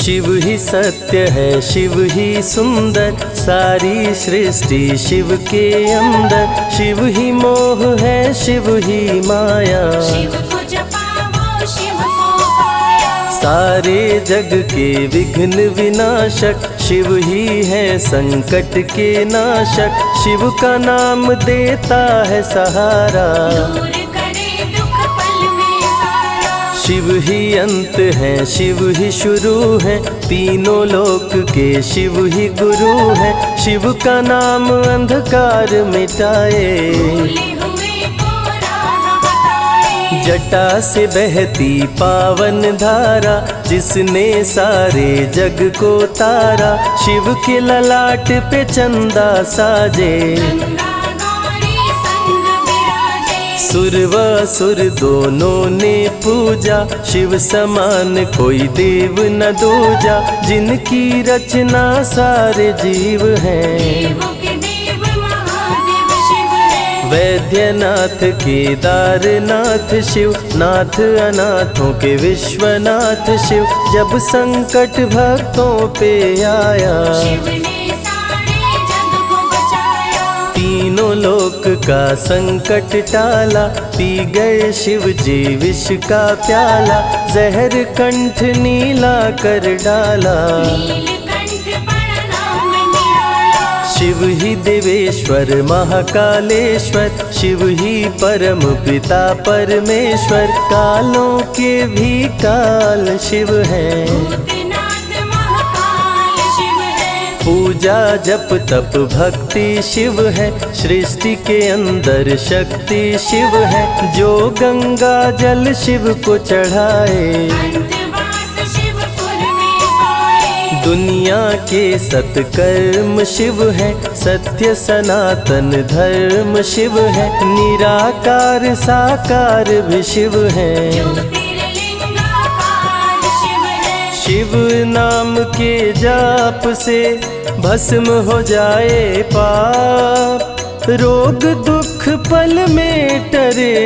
शिव ही सत्य है, शिव ही सुंदर, सारी सृष्टि शिव के अंदर। शिव ही मोह है, शिव ही माया, शिव को जपाओ शिव को पाया। सारे जग के विघ्न विनाशक, शिव ही है संकट के नाशक। शिव का नाम देता है सहारा, दूर करे दुख पल में सारा। शिव ही अंत है, शिव ही शुरू है, तीनों लोक के शिव ही गुरु है। शिव का नाम अंधकार मिटाए, भूले हुए को राह बताए। जटा से बहती पावन धारा, जिसने सारे जग को तारा। शिव के ललाट पे चंदा साजे, गंगा गौरी संग विराजे। सुर व असुर दोनों ने पूजा, शिव समान कोई देव न दूजा। जिनकी रचना सारे जीव हैं, देवों के देव महादेव शिव है। वैद्यनाथ केदारनाथ शिव, नाथ अनाथों के विश्वनाथ शिव। जब संकट भक्तों पे आया, शिव ने सारे जग को बचाया। तीनों लोक का संकट टाला, पी गए शिव जी विष का प्याला। जहर कंठ नीला कर डाला, नीलकंठ बड़ा नाम निराला। शिव ही देवेश्वर महाकालेश्वर, शिव ही परम पिता परमेश्वर। कालों के भी काल शिव हैं, भूतनाथ महाकाल शिव है। पूजा जप तप भक्ति शिव है, सृष्टि के अंदर शक्ति शिव है। जो गंगा जल शिव को चढ़ाए, अंतवास शिवपुर में पाए। दुनिया के सत्कर्म शिव है, सत्य सनातन धर्म शिव है। निराकार साकार भी शिव है, ज्योतिर्लिंगाकार शिव है। शिव नाम के जाप से भस्म हो जाए पाप। रोग दुख पल में टरे,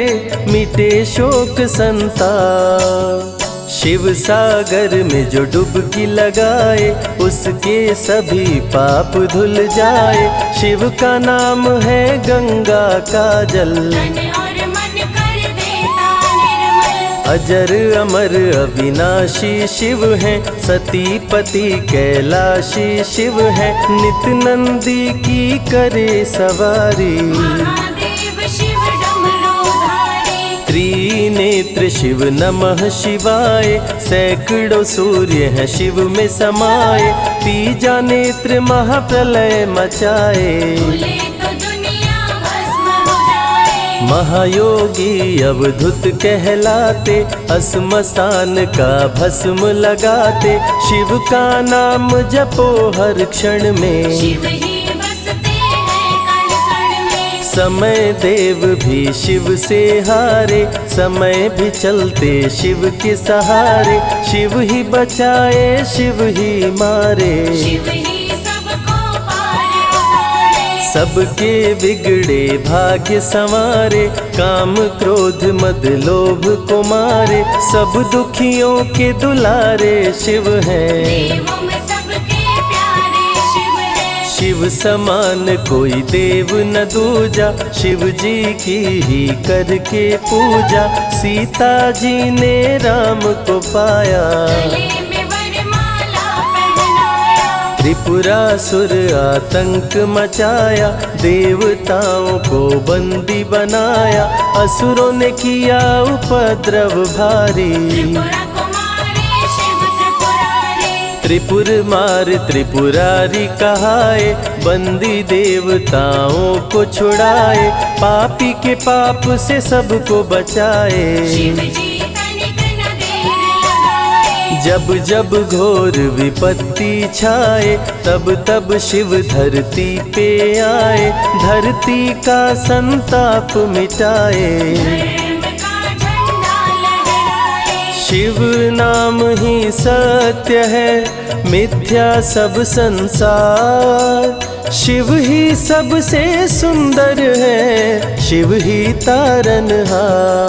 मिटे शोक संताप। शिव सागर में जो डुबकी लगाए, उसके सभी पाप धुल जाए। शिव का नाम है गंगा का जल, तन और मन कर देता निर्मल। अजर अमर अविनाशी शिव है, सती पति कैलाशी शिव है। नित नंदी की करे सवारी, महादेव शिव डमरूधारी। त्रिनेत्र शिव नमः शिवाय। सैकड़ों सूर्य हैं शिव में समाये, तीजा नेत्र महाप्रलय मचाए। भूले तो दुनिया भस्म हो जाए। महायोगी अवधूत कहलाते, अस्मशान का भस्म लगाते। शिव का नाम जपो हर क्षण में, शिव ही बसते हैं कण कण में। समय देव भी शिव से हारे, समय भी चलते शिव के सहारे। शिव ही बचाए शिव ही मारे, शिव ही सबको पार उतारे। सबके बिगड़े भाग्य संवारे। काम क्रोध मद लोभ को मारे, सब दुखियों के दुलारे शिव हैं। देवों में सबके प्यारे शिव है। शिव समान कोई देव न दूजा, शिव जी की ही करके पूजा। सीता जी ने राम को पाया, गले में वरमाला पहनाया। त्रिपुरासुर आतंक मचाया, देवताओं को बंदी बनाया। असुरों ने किया उपद्रव भारी, त्रिपुरा कुमारी शिव त्रिपुरारी। त्रिपुर मार त्रिपुरारी कहाए, बंदी देवताओं को छुड़ाए। पापी के पाप से सबको बचाए, शिव जी तनिक न देर लगाए। जब जब घोर विपत्ति छाए, तब तब शिव धरती पे आए। धरती का संताप मिटाए, धर्म का झंडा लहराए। शिव नाम ही सत्य है, मिथ्या सब संसार। शिव ही सबसे सुंदर है, शिव ही तारनहार।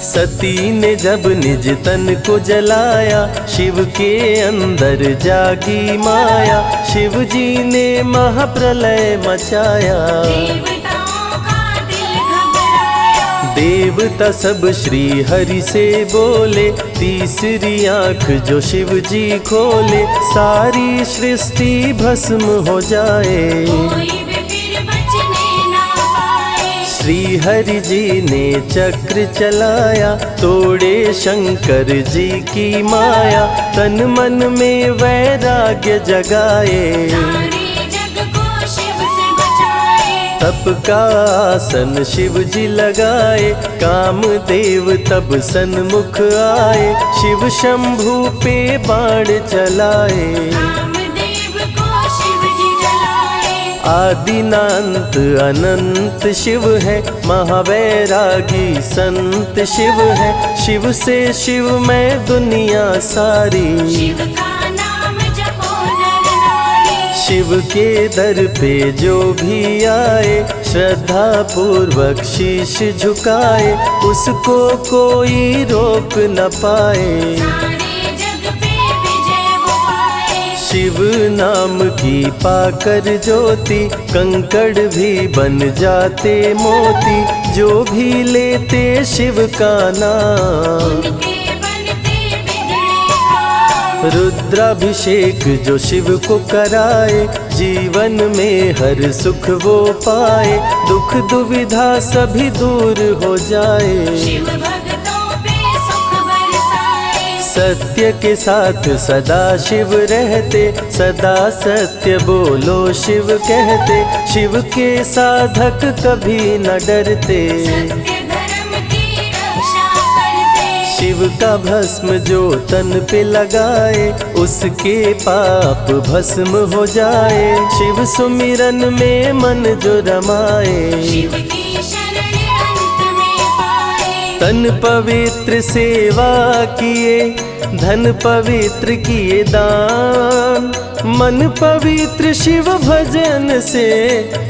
सती ने जब निज तन को जलाया, शिव के अंदर जागी माया, शिव जी ने महाप्रलय मचाया। देवताओं का दिल घबराया, देवता सब श्री हरि से बोले, तीसरी आंख जो शिव जी खोले, सारी सृष्टि भस्म हो जाए। कोई भी फिर बचने ना पाए। श्री हरि जी ने चक्र चलाया, तोड़े शंकर जी की माया, तन मन में वैराग्य जगाए। सारे जग को शिव से बचाए। तप का आसन शिव जी लगाए, कामदेव तब सन्मुख आए, शिव शंभू पे बाण चलाए। कामदेव को शिव जी जलाए। आदिनांत अनंत शिव है, महावैरागी संत शिव है, शिव से शिव में दुनिया सारी। शिव का नाम जपो नर नारी। शिव के दर पे जो भी आए, श्रद्धा पूर्वक शीश झुकाए, उसको कोई रोक न पाए। सारे जग पे विजय वो पाए। शिव नाम की पाकर ज्योति, कंकड़ भी बन जाते मोती, जो भी लेते शिव का नाम। उनके बनते बिगड़े काम। रुद्राभिषेक जो शिव को कराए, जीवन में हर सुख वो पाए, दुख दुविधा सभी दूर हो जाए। शिव भक्तों पे सुख बरसाए। सत्य के साथ सदा शिव रहते, सदा सत्य बोलो शिव कहते, शिव के साधक कभी न डरते। सत्य धर्म की रक्षा करते। शिव का भस्म जो तन पे लगाए, उसके पाप भस्म हो जाए। शिव सुमिरन में मन जो रमाए, शिव की शरण अंत में पाए। तन पवित्र सेवा किए, धन पवित्र किए दान, मन पवित्र शिव भजन से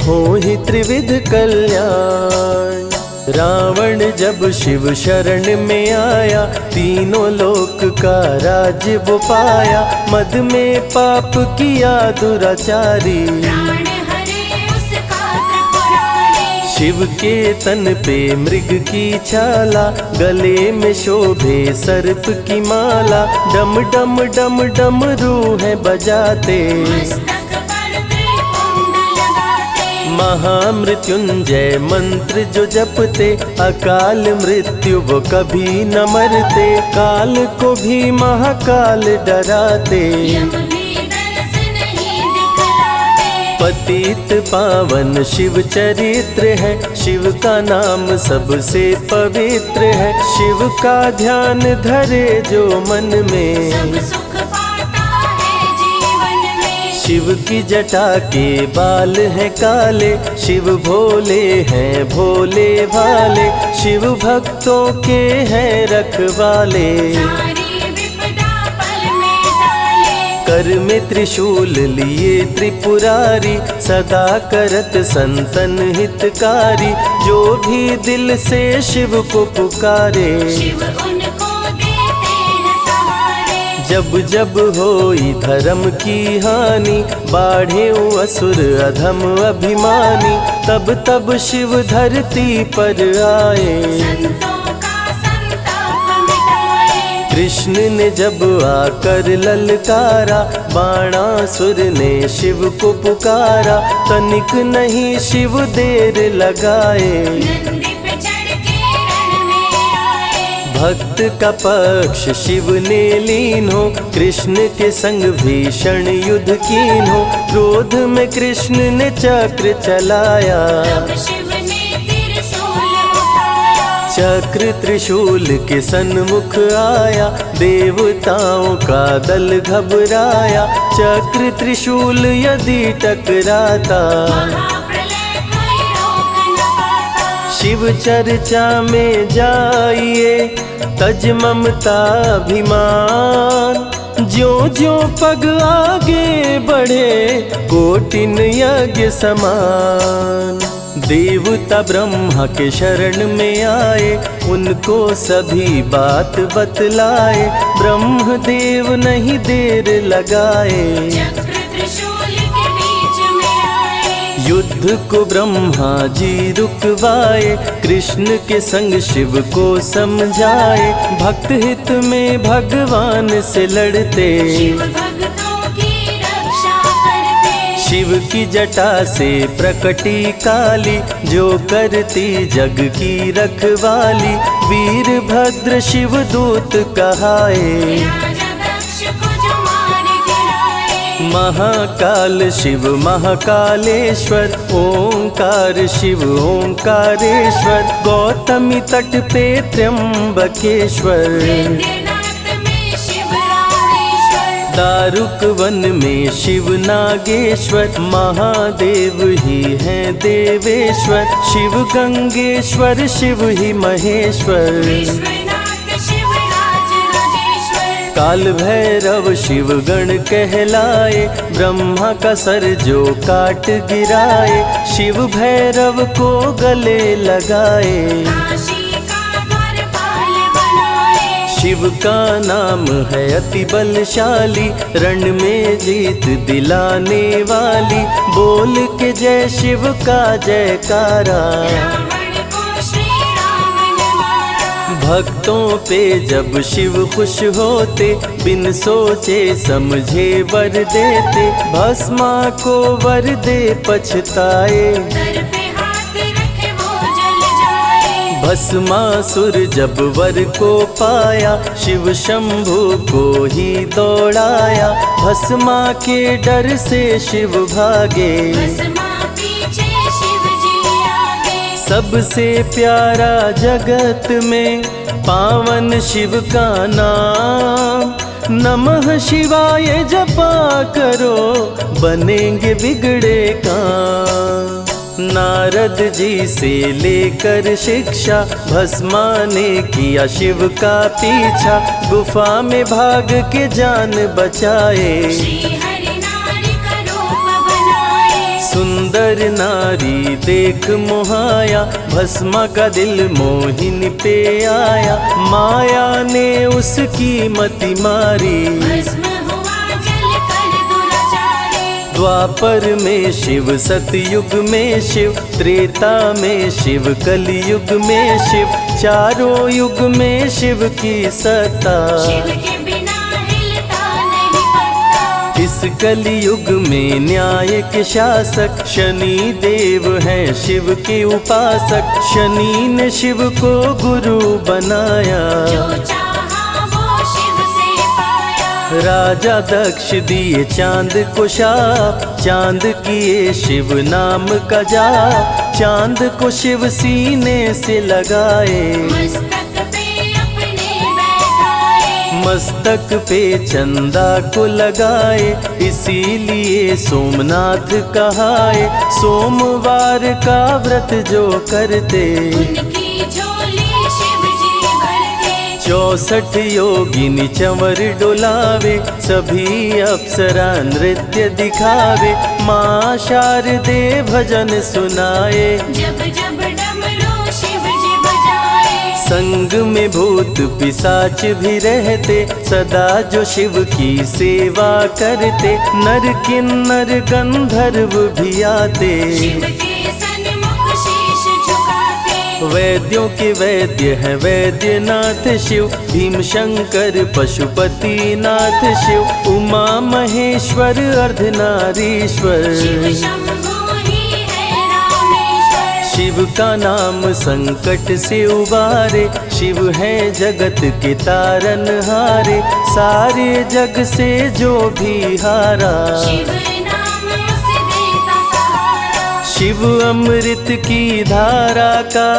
हो ही त्रिविध कल्याण। रावण जब शिव शरण में आया, तीनों लोक का राज्य वो पाया, मद में पाप किया दुराचारी। प्राण हरे उसका त्रिपुरारी। शिव के तन पे मृग की छाला, गले में शोभे सर्प की माला, डम डम डम डम रूह बजाते। मस्तक पर त्रिपुंड लगाते। महामृत्युंजय मंत्र जो जपते, अकाल मृत्यु वो कभी न मरते, काल को भी महाकाल डराते। यम भी दरस नहीं दिखलाते। पतित पावन शिव चरित्र है, शिव का नाम सबसे पवित्र है, शिव का ध्यान धरे जो मन में, सब सुख पाता है जीवन में। शिव की जटा के बाल हैं काले, शिव भोले हैं भोले भाले, शिव भक्तों के हैं रखवाले। सारी विपदा पल में टाले। कर में त्रिशूल लिए त्रिपुरारी, सदा करत संतन हितकारी, जो भी दिल से शिव को पुकारे। शिव उनको देते हैं सहारे। जब जब होई धर्म की हानि, बाढ़े असुर अधम अभिमानी, तब तब शिव धरती पर आए। संतों का संताप मिटाए। कृष्ण ने जब आकर ललकारा, बाणासुर ने शिव को पुकारा, तनिक नहीं शिव देर लगाए। नंदी पे चढ़ के रण में आए। भक्त का पक्ष शिव ने लीन हो, कृष्ण के संग भीषण युद्ध कीन हो, क्रोध में कृष्ण ने चक्र चलाया। तब शिव ने त्रिशूल उठाया। चक्र त्रिशूल के सन्मुख आया, देवताओं का दल घबराया, चक्र त्रिशूल यदि टकराता, महाप्रलय कोई रोक न पाता। शिव चर्चा में जाइए, तज ममता अभिमान, ज्यों ज्यों पग आगे बढ़े, कोटिन यज्ञ समान। देवता ब्रह्मा के शरण में आए, उनको सभी बात बतलाए। ब्रह्मदेव नहीं देर लगाए, चक्र त्रिशूल के बीच में आए। युद्ध को ब्रह्मा जी रुकवाए, कृष्ण के संग शिव को समझाए। भक्त हित में भगवान से लड़ते, शिव भक्तों की रक्षा करते। शिव की जटा से प्रकटी काली, जो करती जग की रखवाली। वीरभद्र शिव दूत कहाए, राजा दक्ष को जो मार गिराए। महाकाल शिव महाकालेश्वर, ओंकार शिव ओंकारेश्वर। गौतमी तट पे त्र्यंबकेश्वर, वैद्यनाथ में शिव रामेश्वर। दारुक वन में शिव नागेश्वर। महादेव ही हैं देवेश्वर, शिव गंगेश्वर शिव ही महेश्वर। विश्वनाथ शिव राज राजेश्वर। काल भैरव शिव गण कहलाए, ब्रह्मा का सर जो काट गिराए। शिव भैरव को गले लगाए, काशी का द्वारपाल बनाए। शिव का नाम है अति बलशाली, रण में जीत दिलाने वाली। बोल के जय शिव का जयकारा, रावण को श्री राम ने मारा। भक्तों पे जब शिव खुश होते, बिन सोचे समझे वर देते। भस्मा को वर दे पछताए, सर पे हाथ रखे वो जल जाए। भस्मासुर जब वर को पाया, शिव शंभु को ही दौड़ाया। भस्मा के डर से शिव भागे, भस्मा पीछे शिव जी आगे। सबसे प्यारा जगत में पावन शिव का नाम। नमः शिवाय जपा करो, बनेंगे बिगड़े काम। नारद जी से लेकर शिक्षा, भस्मा ने किया शिव का पीछा। गुफा में भाग के जान बचाए, श्री हरि नारी का रूप बनाए। सुंदर नारी देख मोहाया, भस्मा का दिल मोहिनी पे आया। माया ने उसकी मति मारी, भस्म हुआ जल कर दुराचारी। द्वापर में शिव सतयुग में शिव, त्रेता में शिव कलयुग में शिव। चारों युग में शिव की सत्ता, शिव के बिना हिलता नहीं पत्ता। इस कलयुग में न्याय के शासक, शनि देव हैं शिव के उपासक। शनि ने शिव को गुरु बनाया, जो चाहा वो शिव से पाया। राजा दक्ष दिए चांद को शाप, चांद किए शिव नाम का जाप। चांद को शिव सीने से लगाए, मस्तक पे अपने बैठाए। मस्तक पे चंदा को लगाए। इसीलिए सोमनाथ कहाए, सोमवार का व्रत जो करते। उनकी झोली शिव जी भरते। 64 योगिनी चंवर डोलावे, सभी अप्सरा नृत्य दिखावे। माँ शारदे भजन सुनाए, जब जब डमरू शिव जी बजाए। संग में भूत पिशाच भी रहते, सदा जो शिव की सेवा करते। नर किन्नर गंधर्व भी आते, शिव के सन्मुख शीश झुकाते। वैद्यों के वैद्य है वैद्यनाथ शिव। भीम शंकर पशुपति नाथ शिव। उमा महेश्वर अर्धनारीश्वर, शिव शंभु ही है रामेश्वर। शिव का नाम संकट से उबारे। शिव है जगत के तारनहारे, सारे जग से जो भी हारा। शिव नाम उसे देता सहारा। शिव अमृत की धारा का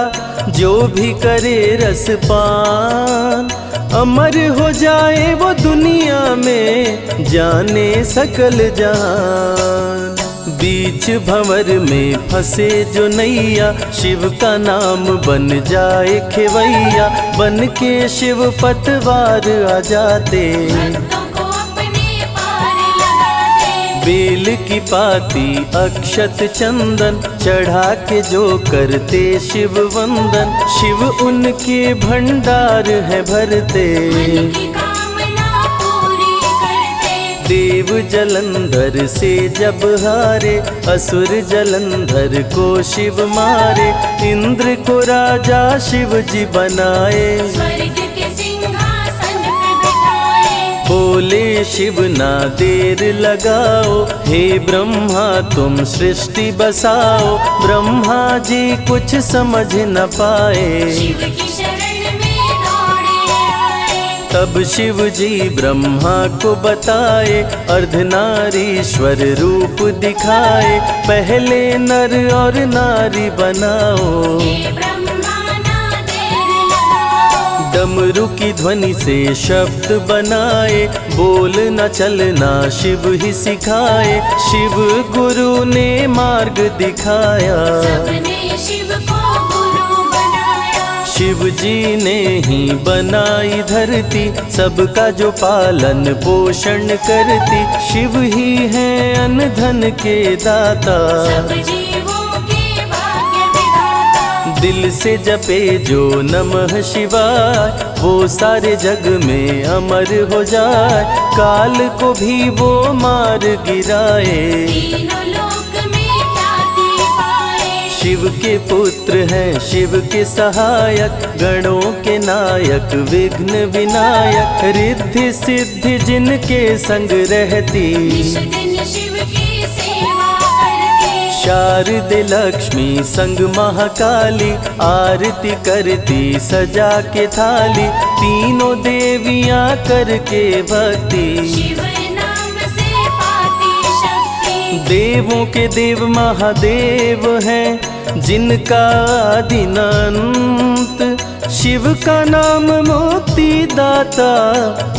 जो भी करे रसपान, अमर हो जाए वो दुनिया में, जाने सकल जहान। बीच भंवर में फंसे जो नैया, शिव का नाम बन जाए खेवैया। बन के शिव पतवार आ जाते, भक्तों को अपने पार लगाते। बेल की पाती अक्षत चंदन चढ़ा के जो करते शिव वंदन, शिव उनके भंडार है भरते। मन की कामना पूरी करते। देव जलंधर से जब हारे, असुर जलंधर को शिव मारे। इंद्र को राजा शिव जी बनाए, स्वर्ग के सिंहासन पे बिठाए। बोले शिव ना देर लगाओ, हे ब्रह्मा तुम सृष्टि बसाओ। ब्रह्मा जी कुछ समझ न पाए, शिव की शरण में दौड़े आए। तब शिव जी ब्रह्मा को बताए, अर्धनारीश्वर रूप दिखाए। पहले नर और नारी बनाओ, हे ब्रह्मा ना देर लगाओ। डमरू की ध्वनि से शब्द बनाए, बोलना चलना शिव ही सिखाए। शिव गुरु ने मार्ग दिखाया, सबने शिव को गुरु बनाया। शिव जी ने ही बनाई धरती, सबका जो पालन पोषण करती। शिव ही है अन्न धन के दाता, सब जीवों के भाग्य विधाता। दिल से जपे जो नमः शिवाय, वो सारे जग में अमर हो जाए। काल को भी वो मार गिराए, तीनों लोक में ख्याति पाए। शिव के पुत्र हैं शिव के सहायक, गणों के नायक विघ्न विनायक। रिद्धि सिद्धि जिनके संग रहती, निश दिन शिव की सेवा करते। शारदे लक्ष्मी संग महाकाली, आरती करती सजा के थाली। तीनों देवियां करके भक्ति, शिव नाम से पाती शक्ति। देवों के देव महादेव हैं, जिनका आदि न अंत। शिव का नाम मुक्ति दाता,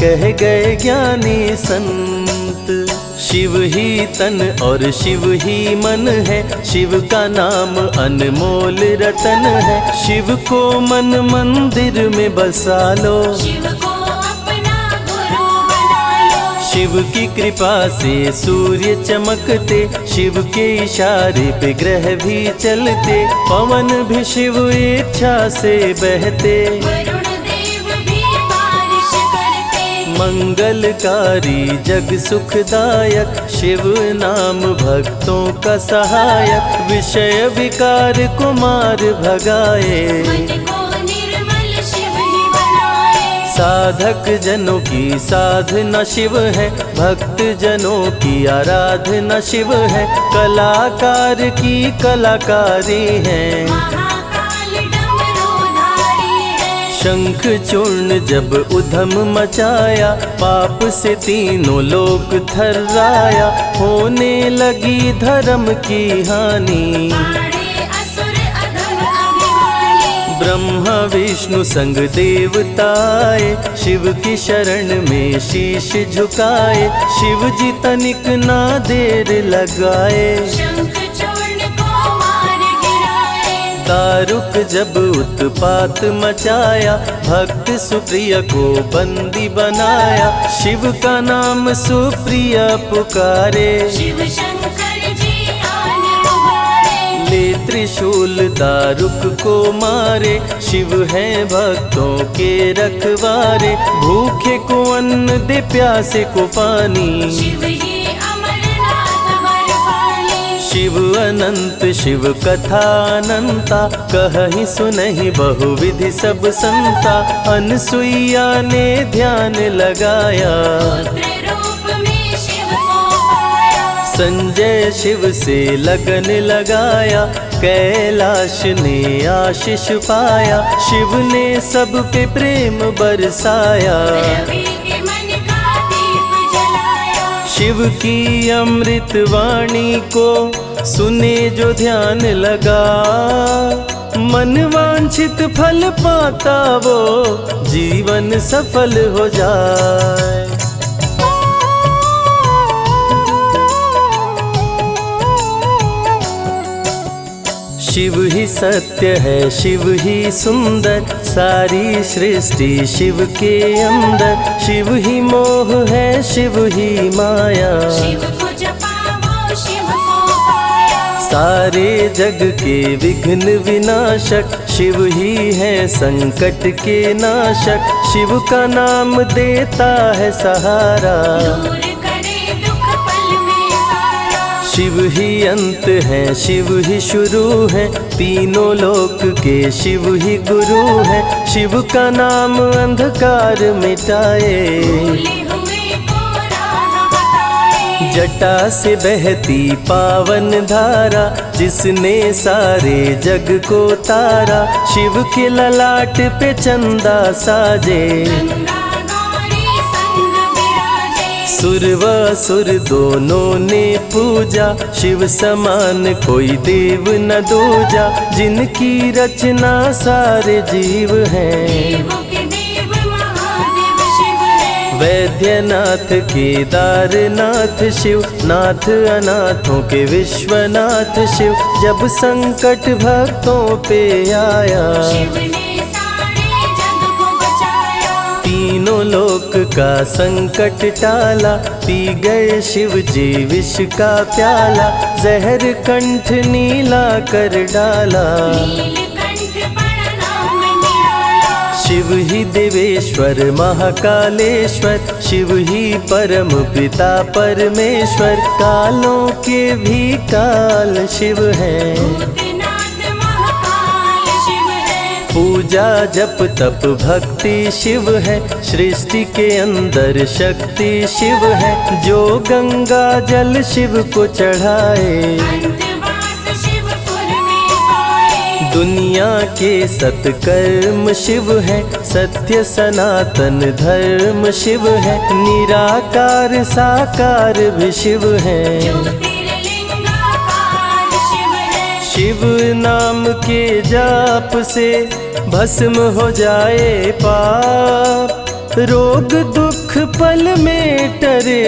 कह गए ज्ञानी संत। शिव ही तन और शिव ही मन है, शिव का नाम अनमोल रतन है। शिव को मन मंदिर में बसा लो, शिव को अपना गुरु बना लो। शिव की कृपा से सूर्य चमकते, शिव के इशारे पे ग्रह भी चलते। पवन भी शिव इच्छा से बहते, वरुण देव भी बारिश करते। मंगलकारी जग सुखदायक, शिव नाम भक्तों का सहायक। विषय विकार को मार भगाए, मन को निर्मल शिव ही बनाए। साधक जनों की साधना शिव है, भक्त जनों की आराधना शिव है। कलाकार की कलाकारी है, महाकाल डमरूधारी है। शंख चूर्ण जब उधम मचाया, पाप से तीनों लोक थर्राया। होने लगी धर्म की हानि, बाड़े असुर अधम अभिमानी। ब्रह्मा विष्णु संग देवताए, शिव की शरण में शीश झुकाए। शिव जी तनिक ना देर लगाए, शंख चूर्ण को मार गिराए। दारुक जब उत्पात मचाया, भक्त सुप्रिय को बंदी बनाया। शिव का नाम सुप्रिय पुकारे, शिव शंकर जी आन उबारे। ले त्रिशूल दारुक को मारे। शिव है भक्तों के रखवारे, भूखे को अन्न दे प्यासे को पानी। शिव ही अमरनाथ वर पानी। शिव अनंत शिव कथा अनंता, कहीं सुनहि बहुविधि सब संता। अनसुईया ने ध्यान लगाया, पुत्र रूप में शिव को पाया। संजय शिव से लगन लगाया। कैलाश ने आशीष पाया, शिव ने सब पे प्रेम बरसाया। रवि के मन का दीप जलाया। शिव की अमृत वाणी को सुने जो ध्यान लगा, मन वांछित फल पाता वो जीवन सफल हो जाए। शिव ही सत्य है, शिव ही सुंदर, सारी सृष्टि शिव के अंदर। शिव ही मोह है, शिव ही माया, शिव को जपा सारे जग के विघ्न विनाशक शिव ही है संकट के नाशक। शिव का नाम देता है सहारा, दूर करे दुख पल में सारा। शिव ही अंत है शिव ही शुरू है, तीनों लोक के शिव ही गुरु है। शिव का नाम अंधकार मिटाए, भूले हुए को राह बताए। जटा से बहती पावन धारा, जिसने सारे जग को तारा। शिव के ललाट पे चंदा साजे, गंगा गौरी संग विराजे। सुर व असुर दोनों ने पूजा, शिव समान कोई देव न दूजा। जिनकी रचना सारे जीव हैं, देवों के देव महादेव शिव है। वैद्यनाथ केदारनाथ शिव, नाथ अनाथों के विश्वनाथ शिव। जब संकट भक्तों पे आया, शिव ने सारे जग को बचाया। तीनों लोक का संकट टाला। पी गए शिव जी विष का प्याला, जहर कंठ नीला कर डाला। नीलकंठ बड़ा नाम निराला। शिव ही देवेश्वर महाकालेश्वर, शिव ही परम पिता परमेश्वर। कालों के भी काल शिव हैं, भूतनाथ महाकाल शिव है। पूजा जप तप भक्ति शिव है। सृष्टि के अंदर शक्ति शिव है, जो गंगा जल शिव को चढ़ाए। अंतवास शिवपुर में पाए। दुनिया के सत्कर्म शिव है, सत्य सनातन धर्म शिव है। निराकार साकार भी शिव है, ज्योतिर्लिंगाकार शिव है। शिव नाम के जाप से भस्म हो जाए पाप। रोग दुख पल में टरे,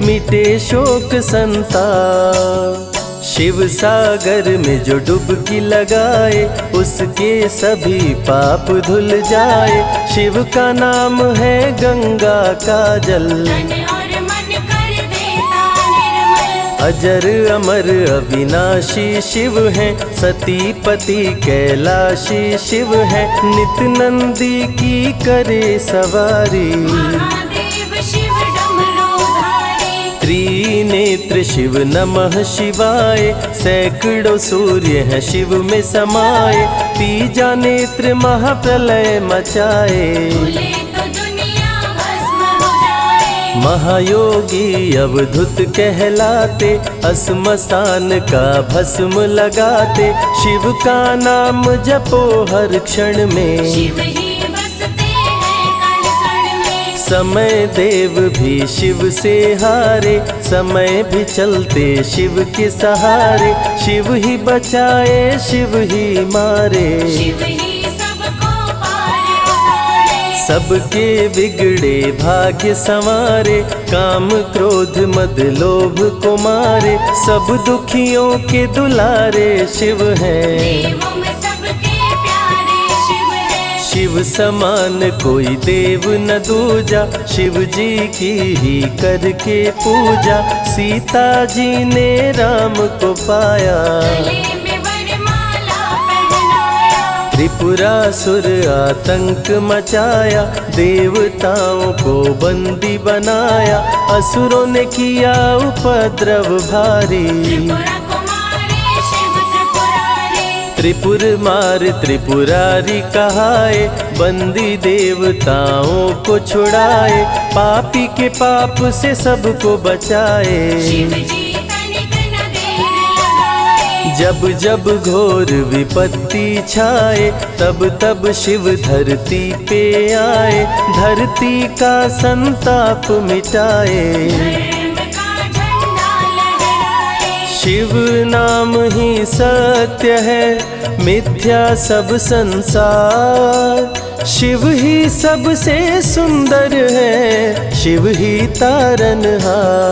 मिटे शोक संताप। शिव सागर में जो डुबकी लगाए, उसके सभी पाप धुल जाए। शिव का नाम है गंगा का जल, तन और मन कर देता निर्मल। अजर अमर अविनाशी शिव है। सतीपति कैलाशी शिव है, नित नंदी की करे सवारी। महादेव शिव डमरूधारी। त्रिनेत्र शिव नमः शिवाय, सैकड़ों सूर्य हैं शिव में समाये। तीजा नेत्र महाप्रलय मचाए, भूले तो दुनिया भस्म हो जाए। महायोगी अवधूत कहलाते, अस्मशान का भस्म लगाते। शिव का नाम जपो हर क्षण में, शिव ही बसते हैं कण कण में। समय देव भी शिव से हारे, समय भी चलते शिव के सहारे। शिव ही बचाए शिव ही मारे, शिव ही सबको पार उतारे। सबके बिगड़े भाग्य संवारे। काम क्रोध मद लोभ को मारे, सब दुखियों के दुलारे शिव हैं। देवों में सबके प्यारे शिव है। शिव समान कोई देव न दूजा, शिव जी की ही करके पूजा। सीता जी ने राम को पाया, गले में वरमाला पहनाया। त्रिपुरासुर आतंक मचाया। देवताओं को बंदी बनाया, असुरों ने किया उपद्रव भारी। त्रिपुरा कुमारी शिव त्रिपुरारी। त्रिपुर मार त्रिपुरारी कहाए, बंदी देवताओं को छुड़ाए। पापी के पाप से सबको बचाए, शिव जी तनिक न देर लगाए। जब जब घोर विपत्ति छाए, तब तब शिव धरती पे आए। धरती का संताप मिटाए, धर्म का झंडा लहराए। शिव नाम ही सत्य है, मिथ्या सब संसार। शिव ही सबसे सुंदर है, शिव ही तारनहार।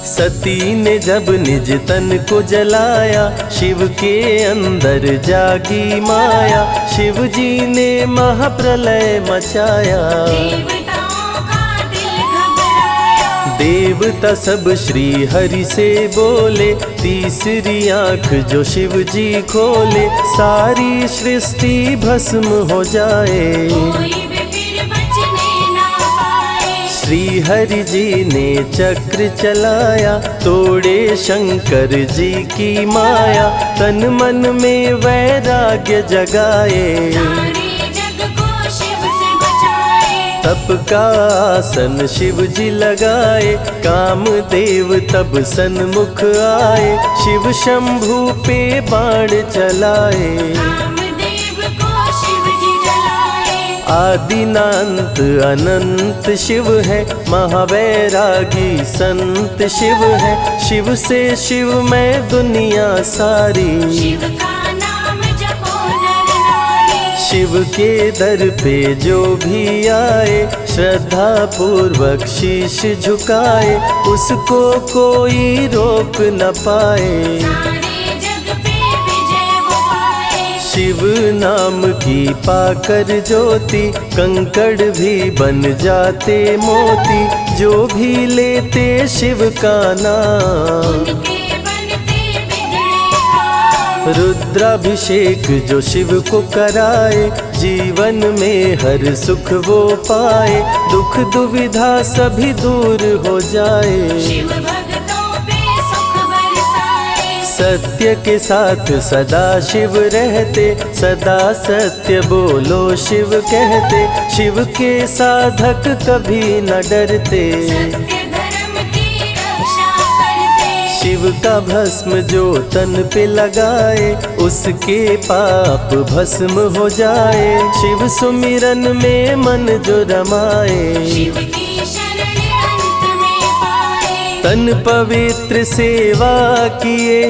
सती ने जब निज तन को जलाया, शिव के अंदर जागी माया। शिव जी ने महाप्रलय मचाया, देवताओं का दिल घबराया। देवता सब श्री हरि से बोले, तीसरी आँख जो शिव जी खोले, सारी सृष्टि भस्म हो जाए। कोई भी फिर बचने ना पाए। श्री हरि जी ने चक्र चलाया, तोड़े शंकर जी की माया, तन मन में वैराग्य जगाए। सारे जग को शिव से बचाए। तप का आसन शिव जी लगाए, कामदेव तब सन्मुख आए, शिव शंभू पे बाण चलाए। कामदेव को शिव जी जलाए। आदिनांत अनंत शिव है, महावैरागी संत शिव है, शिव से शिव में दुनिया सारी। शिव का नाम जपो नर नारी। शिव के दर पे जो भी आए, श्रद्धा पूर्वक शीश झुकाए, उसको कोई रोक न पाए। सारे जग पे विजय वो पाए। शिव नाम की पाकर ज्योति, कंकड़ भी बन जाते मोती, जो भी लेते शिव का नाम। उनके बनते बिगड़े काम। रुद्राभिषेक जो शिव को कराए, जीवन में हर सुख वो पाए, दुख दुविधा सभी दूर हो जाए। शिव भक्तों पे सुख बरसाए। सत्य के साथ सदा शिव रहते, सदा सत्य बोलो शिव कहते, शिव के साधक कभी न डरते। सत्य धर्म की रक्षा करते। शिव का भस्म जो तन पे लगाए, उसके पाप भस्म हो जाए। शिव सुमिरन में मन जो रमाए, शिव की शरण अंत में पाए। तन पवित्र सेवा किए,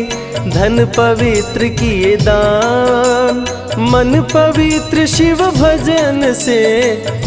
धन पवित्र किए दान, मन पवित्र शिव भजन से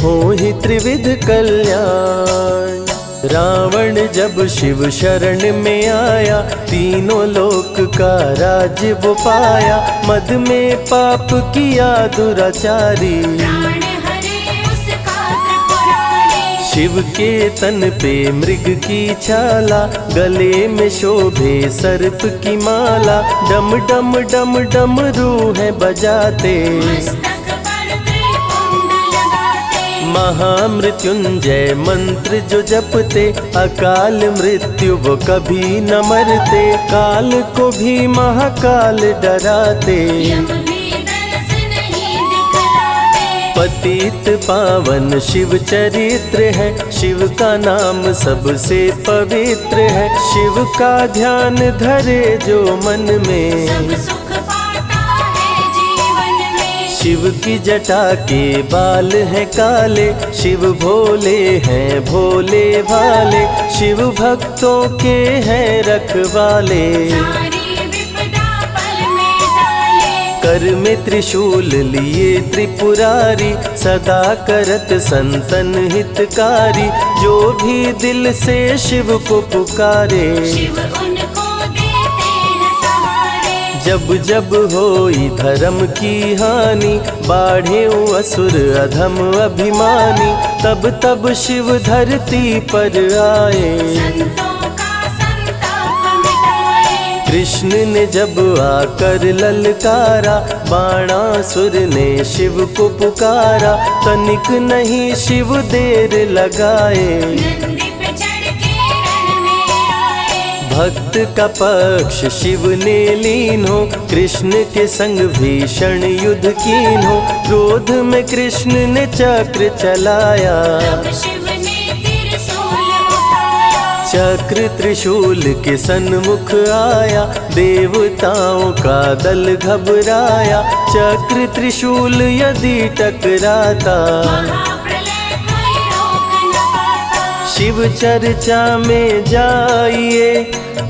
हो ही त्रिविध कल्याण। रावण जब शिव शरण में आया, तीनों लोक का राज वो पाया, मद में पाप किया दुराचारी। प्राण हरे उसका त्रिपुरारी। शिव के तन पे मृग की छाला, गले में शोभे सर्प की माला, डम डम डम डम रूह बजाते। मस्तक पर त्रिपुंड लगाते। महामृत्युंजय मंत्र जो जपते, अकाल मृत्यु वो कभी न मरते, काल को भी महाकाल डराते। यम भी दरस नहीं दिखलाते। पतित पावन शिव चरित्र है, शिव का नाम सबसे पवित्र है, शिव का ध्यान धरे जो मन में, सब सुख पाता है जीवन में। शिव की जटा के बाल हैं काले, शिव भोले हैं भोले भाले, शिव भक्तों के हैं रखवाले। सारी विपदा पल में टाले। कर में त्रिशूल लिए त्रिपुरारी, सदा करत संतन हितकारी, जो भी दिल से शिव को पुकारे। शिव उनको देते हैं सहारे। जब जब होई धर्म की हानि, बाढ़े असुर अधम अभिमानी, तब तब शिव धरती पर आए। संतों का संताप मिटाए। कृष्ण ने जब आकर ललकारा, बाणासुर ने शिव को पुकारा, तनिक नहीं शिव देर लगाए। नंदी पे चढ़ के रण में आए। भक्त का पक्ष शिव ने लीन हो, कृष्ण के संग भीषण युद्ध कीन हो, क्रोध में कृष्ण ने चक्र चलाया। तब शिव ने त्रिशूल उठाया। चक्र त्रिशूल के सन्मुख आया, देवताओं का दल घबराया, चक्र त्रिशूल यदि टकराता, महाप्रलय कोई रोक न पाता। शिव चर्चा में जाइए,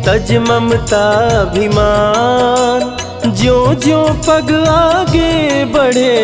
तज ममता अभिमान, ज्यों ज्यों पग आगे बढ़े,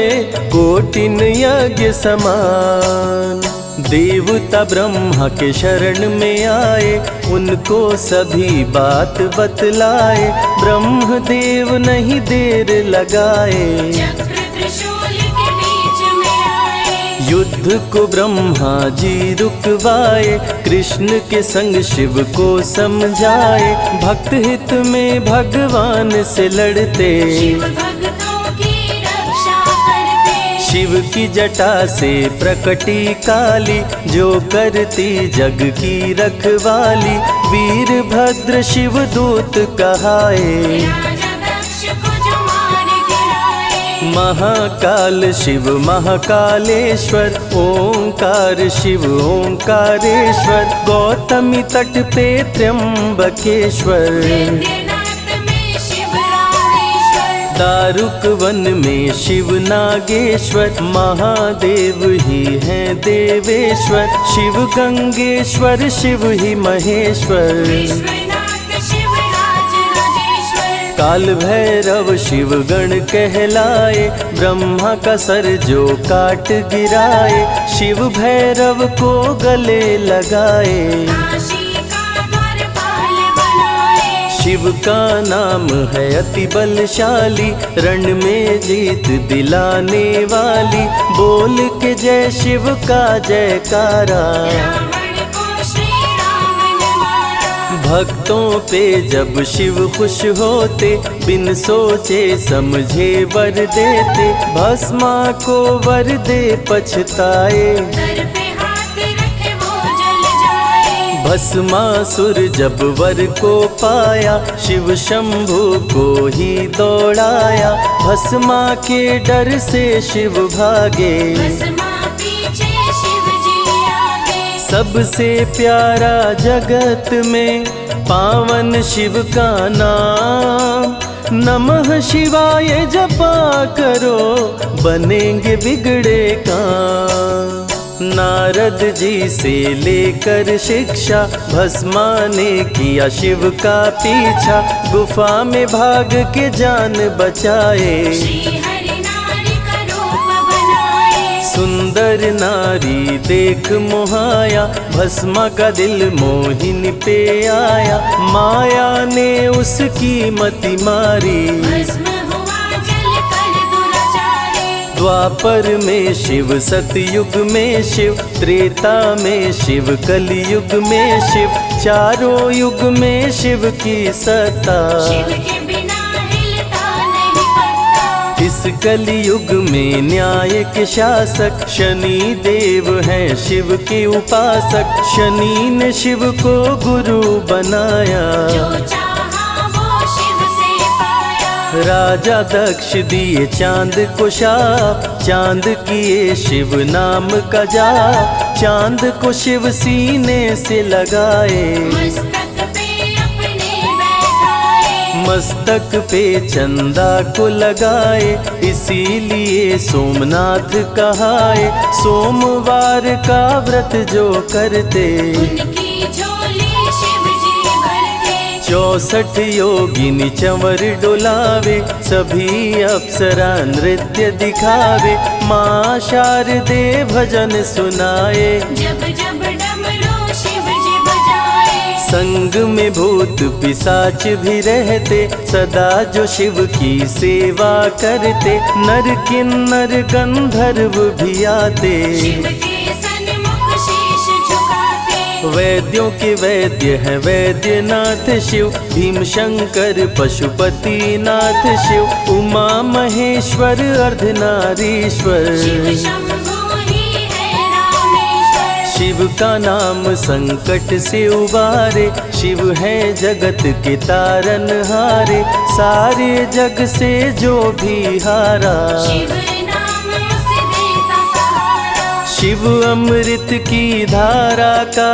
कोटिन यज्ञ समान। देवता ब्रह्मा के शरण में आए, उनको सभी बात बतलाए, ब्रह्मदेव नहीं देर लगाए। चक्र त्रिशूल के बीच में आए। युद्ध को ब्रह्मा जी रुकवाए, कृष्ण के संग शिव को समझाए। भक्त हित में भगवान से लड़ते, शिव भक्तों की रक्षा करते। शिव की जटा से प्रकटी काली, जो करती जग की रखवाली। वीरभद्र शिव दूत कहाए, राजा दक्ष को जो मार गिराए। महाकाल शिव महाकालेश्वर, ओंकार शिव ओंकारेश्वर। गौतमी तट पे त्र्यंबकेश्वर, वैद्यनाथ में शिव रामेश्वर। दारुक वन में शिव नागेश्वर। महादेव ही हैं देवेश्वर, शिव गंगेश्वर शिव ही महेश्वर। विश्वनाथ शिव राजराजेश्वर। काल भैरव शिव गण कहलाए, ब्रह्मा का सर जो काट गिराए। शिव भैरव को गले लगाए, काशी का द्वारपाल बनाए। शिव का नाम है अति बलशाली, रण में जीत दिलाने वाली। बोल के जय शिव का जयकारा, रावण को श्री राम ने मारा। भक्तों पे जब शिव खुश होते, बिन सोचे समझे वर देते। भस्मा को वर दे पछताए, सर पे हाथ रखे वो जल जाए। भस्मासुर जब वर को पाया, शिव शंभु को ही दौड़ाया। भस्मा के डर से शिव भागे, भस्मा पीछे शिव जी आगे। सबसे प्यारा जगत में पावन शिव का नाम। नमः शिवाय जपा करो, बनेंगे बिगड़े काम। नारद जी से लेकर शिक्षा, भस्मा ने किया शिव का पीछा। गुफा में भाग के जान बचाए, श्री हरि नारी का रूप बनाए। सुंदर नारी देख मोहाया, भस्मा का दिल मोहिनी पे आया। माया ने उसकी मति मारी, भस्म हुआ जल कर दुराचारी। द्वापर में शिव सतयुग में शिव, त्रेता में शिव कलयुग में शिव। चारों युग में शिव की सत्ता, शिव के बिना हिलता नहीं पत्ता। इस कलयुग में न्याय के शासक, शनि देव हैं शिव के उपासक। शनि ने शिव को गुरु बनाया, जो चाहा वो शिव से पाया। राजा दक्ष दिए चांद को शाप, चांद किए शिव नाम का जाप। चांद को शिव सीने से लगाए, मस्तक पे अपने बैठाए। मस्तक पे चंदा को लगाए। इसीलिए सोमनाथ कहाए, सोमवार का व्रत जो करते। उनकी झोली शिव जी भरते। 64 योगिनी चंवर डोलावे, सभी अप्सरा नृत्य दिखावे। माँ शारदे भजन सुनाए, जब जब डमरू शिव जी बजाए। संग में भूत पिशाच भी रहते, सदा जो शिव की सेवा करते। नर किन्नर गंधर्व भी आते, शिव के सन्मुख शीश झुकाते। वैद्यों के वैद्य है वैद्यनाथ शिव। भीम शंकर पशुपति नाथ शिव। उमा महेश्वर अर्धनारीश्वर, शिव शंभु ही है रामेश्वर। शिव का नाम संकट से उबारे। शिव है जगत के तारनहारे, सारे जग से जो भी हारा। शिव नाम उसे देता सहारा। शिव अमृत की धारा का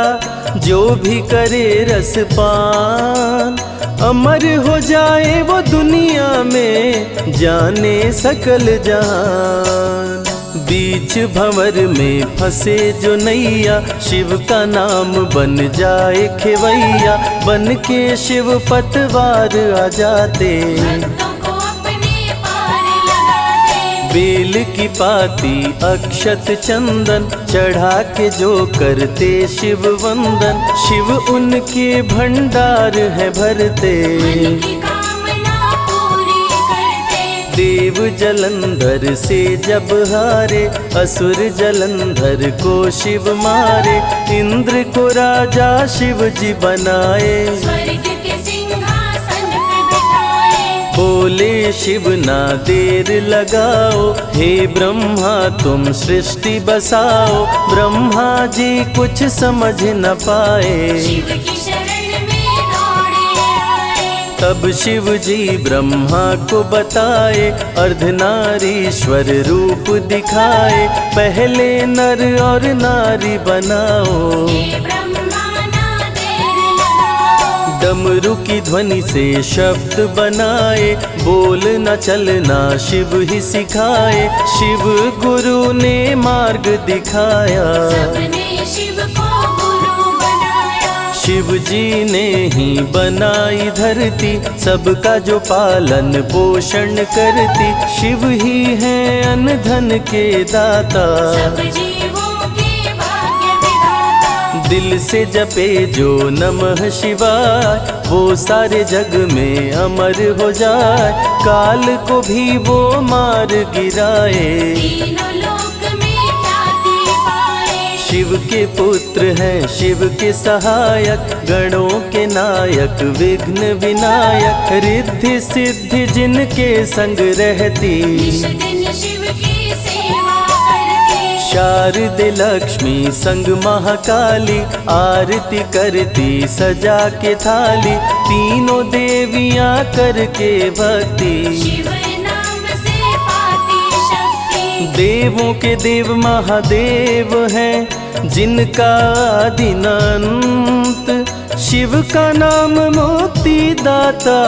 जो भी करे रसपान, अमर हो जाए वो दुनिया में, जाने सकल जहान। बीच भंवर में फंसे जो नैया, शिव का नाम बन जाए खेवैया। बन के शिव पतवार आ जाते, भक्तों को अपने पार लगाते। बेल की पाती अक्षत चंदन, चढ़ा के जो करते शिव वंदन। शिव उनके भंडार है भरते, मन की कामना पूरी करते। देव देव जलंधर से जब हारे, असुर जलंधर को शिव मारे। इंद्र को राजा शिव जी बनाए, स्वर्ग के सिंहासन पे बिठाए। बोले शिव ना देर लगाओ, हे ब्रह्मा तुम सृष्टि बसाओ। ब्रह्मा जी कुछ समझ न पाए, शिव की शरण में दौड़े आए। तब शिव जी ब्रह्मा को बताए, अर्धनारीश्वर रूप दिखाए। पहले नर और नारी बनाओ, हे ब्रह्मा ना देर लगाओ। डमरू की ध्वनि से शब्द बनाए, बोलना चलना शिव ही सिखाए। शिव गुरु ने मार्ग दिखाया, सबने शिव को गुरु बनाया। शिव जी ने ही बनाई धरती, सबका जो पालन पोषण करती। शिव ही है अन्न धन के दाता, सब जीवों के भाग्य विधाता। दिल से जपे जो नमः शिवाय, वो सारे जग में अमर हो जाए। काल को भी वो मार गिराए, तीनों लोक में ख्याति पाए। शिव के पुत्र हैं शिव के सहायक, गणों के नायक विघ्न विनायक। रिद्धि सिद्धि जिनके संग रहती, निश दिन शिव की सेवा करती। शारदे लक्ष्मी संग महाकाली, आरती करती सजा के थाली। तीनों देवियां करके भक्ति, शिव नाम से पाती शक्ति। देवों के देव महादेव हैं, जिनका आदि न अंत। शिव का नाम मुक्ति दाता,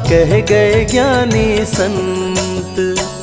कह गए ज्ञानी संत।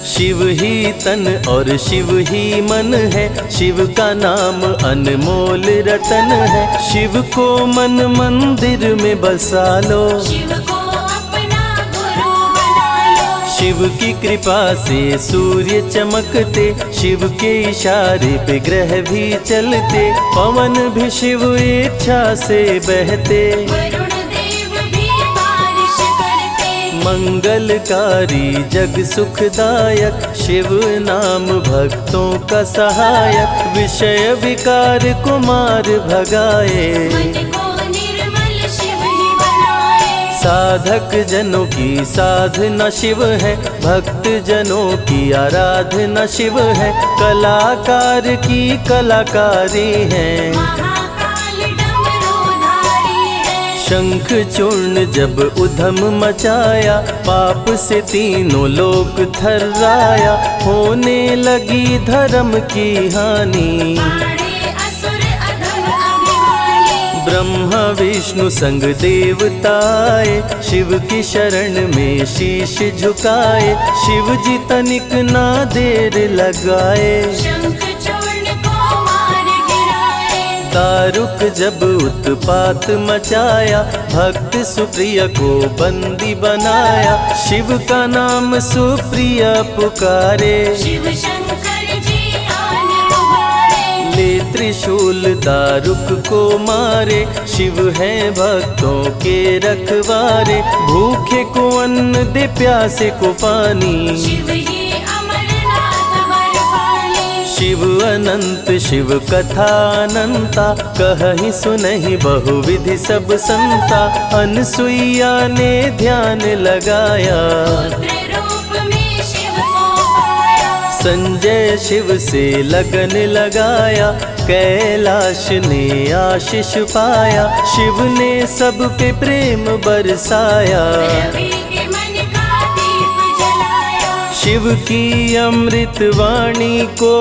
शिव ही तन और शिव ही मन है, शिव का नाम अनमोल रतन है। शिव को मन मंदिर में बसा लो, शिव को अपना गुरु बना लो। शिव की कृपा से सूर्य चमकते, शिव के इशारे पे ग्रह भी चलते। पवन भी शिव इच्छा से बहते, वरुण देव भी बारिश करते। मंगलकारी जग सुखदायक, शिव नाम भक्तों का सहायक। विषय विकार को मार भगाए, मन को निर्मल शिव ही बनाए। साधक जनों की साधना शिव है, भक्त जनों की आराधना शिव है। कलाकार की कलाकारी है, महाकाल डमरूधारी है। शंख चूर्ण जब उधम मचाया, पाप से तीनों लोक थर्राया। होने लगी धर्म की हानि, बाड़े असुर अधम अभिमानी। ब्रह्मा विष्णु संग देवताए, शिव की शरण में शीश झुकाए। शिव जी तनिक ना देर लगाए, शंख चूर्ण को मार गिराए। दारुक जब उत्पात मचाया, भक्त सुप्रिय को बंदी बनाया। शिव का नाम सुप्रिय पुकारे, शिव शंकर जी आन उबारे। ले त्रिशूल दारुक को मारे। शिव है भक्तों के रखवारे, भूखे को अन्न दे प्यासे को पानी। शिव ही अमरनाथ वर पानी। शिव अनंत शिव कथा अनंता, कहीं सुनहि बहुविधि सब संता। अनसुईया ने ध्यान लगाया, पुत्र रूप में शिव को पाया। संजय शिव से लगन लगाया। कैलाश ने आशीष पाया, शिव ने सब पे प्रेम बरसाया। रवि के मन का दीप जलाया। शिव की अमृत वाणी को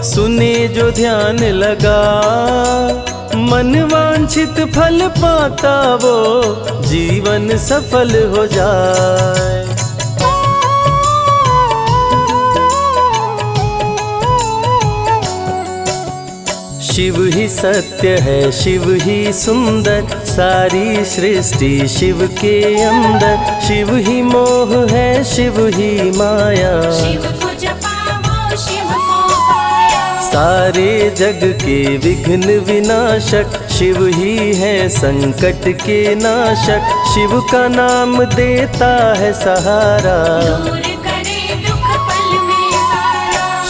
सुने जो ध्यान लगा, मन वांछित फल पाता वो जीवन सफल हो जाए। शिव ही सत्य है, शिव ही सुंदर, सारी सृष्टि शिव के अंदर। शिव ही मोह है, शिव ही माया, शिव को जपा वो शिव को पाया। सारे जग के विघ्न विनाशक, शिव ही है संकट के नाशक। शिव का नाम देता है सहारा, दूर करे दुख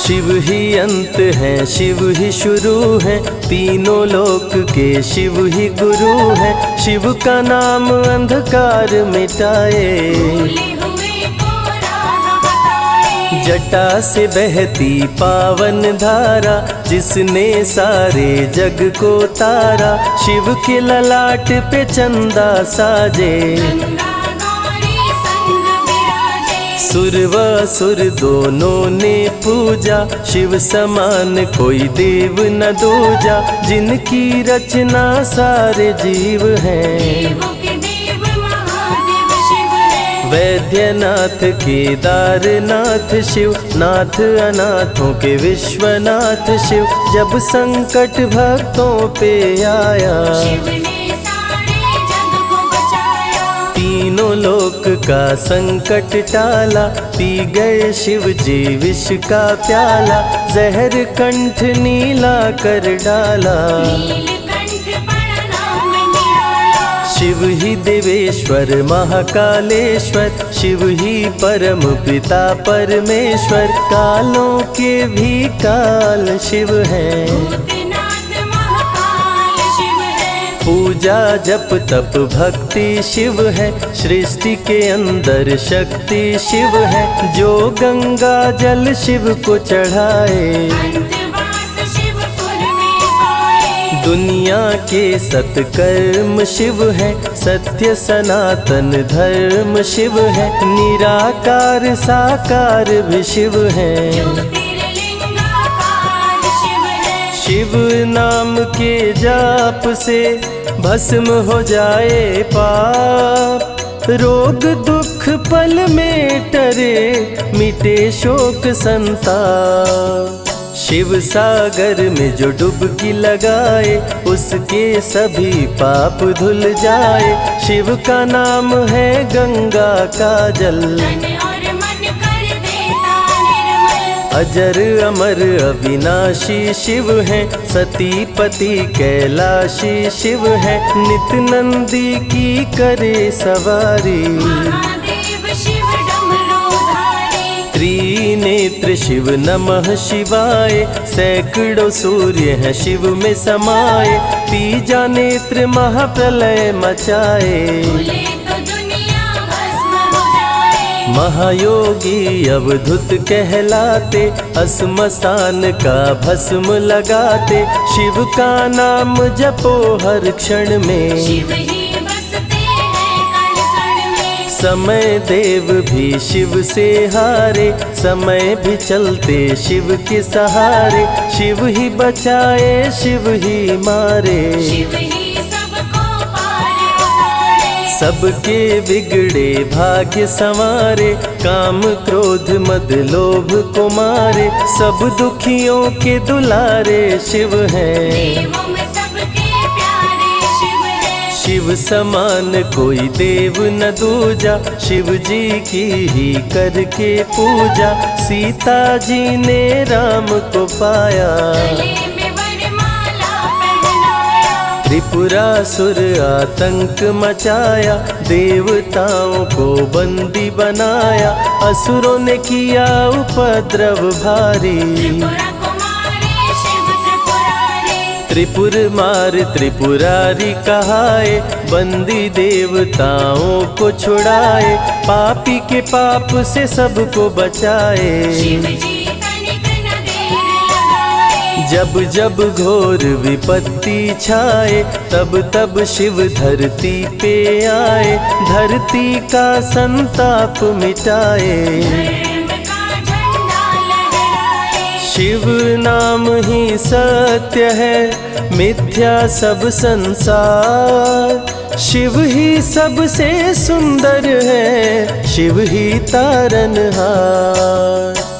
शिव ही अंत है, शिव ही शुरू है, तीनों लोक के शिव ही गुरु है। शिव का नाम अंधकार मिटाए, भूले हुए को राह बताए। जटा से बहती पावन धारा, जिसने सारे जग को तारा। शिव के ललाट पे चंदा साजे, गंगा गौरी संग विराजे। सुर व असुर दोनों ने पूजा, शिव समान कोई देव न दूजा। जिनकी रचना सारे जीव हैं, देवों के देव महादेव शिव है। वैद्यनाथ केदारनाथ शिव, नाथ अनाथों के विश्वनाथ शिव। जब संकट भक्तों पे आया, शिव ने सारे जग को बचाया। तीनों लोक का संकट टाला। पी गए शिव जी विष का प्याला, जहर कंठ नीला कर डाला। नीलकंठ पड़ा नाम निराला। शिव ही देवेश्वर महाकालेश्वर, शिव ही परम पिता परमेश्वर। कालों के भी काल शिव हैं, भूतनाथ महाकाल शिव है। पूजा जप तप भक्ति शिव है। सृष्टि के अंदर शक्ति शिव है, जो गंगा जल शिव को चढ़ाए। अंतवास शिवपुर में पाए। दुनिया के सत्कर्म शिव है, सत्य सनातन धर्म शिव है। निराकार साकार भी शिव है, ज्योतिर्लिंगाकार शिव है। शिव नाम के जाप से भस्म हो जाए पाप। रोग दुख पल में टरे, मिटे शोक संताप। शिव सागर में जो डुबकी लगाए, उसके सभी पाप धुल जाए। शिव का नाम है गंगा का जल, तन और मन कर देता निर्मल। अजर अमर अविनाशी शिव है। सतीपति कैलाशी शिव है, नित नंदी की करे सवारी। महादेव शिव डमरूधारी। त्रिनेत्र शिव नमः शिवाय, सैकड़ों सूर्य हैं शिव में समाये। तीजा नेत्र महाप्रलय मचाए, भूले तो दुनिया भस्म हो जाए। महायोगी अवधूत कहलाते, अस्मशान का भस्म लगाते। शिव का नाम जपो हर क्षण में, शिव ही बसते हैं कण कण में। समय देव भी शिव से हारे, समय भी चलते शिव के सहारे। शिव ही बचाए शिव ही मारे, शिव ही सबको पार उतारे। सबके बिगड़े भाग्य संवारे। काम क्रोध मद लोभ को मारे, सब दुखियों के दुलारे शिव हैं। देवों में सबके प्यारे शिव है। शिव समान कोई देव न दूजा, शिव जी की ही करके पूजा। सीता जी ने राम को पाया, गले में वरमाला पहनाया। त्रिपुरासुर आतंक मचाया। देवताओं को बंदी बनाया, असुरों ने किया उपद्रव भारी। त्रिपुरा कुमारी शिव त्रिपुरारी। त्रिपुर मार त्रिपुरारी कहाए, बंदी देवताओं को छुड़ाए। पापी के पाप से सबको बचाए, शिव जी तनिक न देर लगाए। जब जब घोर विपत्ति छाए, तब तब शिव धरती पे आए। धरती का संताप मिटाए, धर्म का झंडा लहराए। शिव नाम ही सत्य है, मिथ्या सब संसार। शिव ही सबसे सुंदर है, शिव ही तारनहार।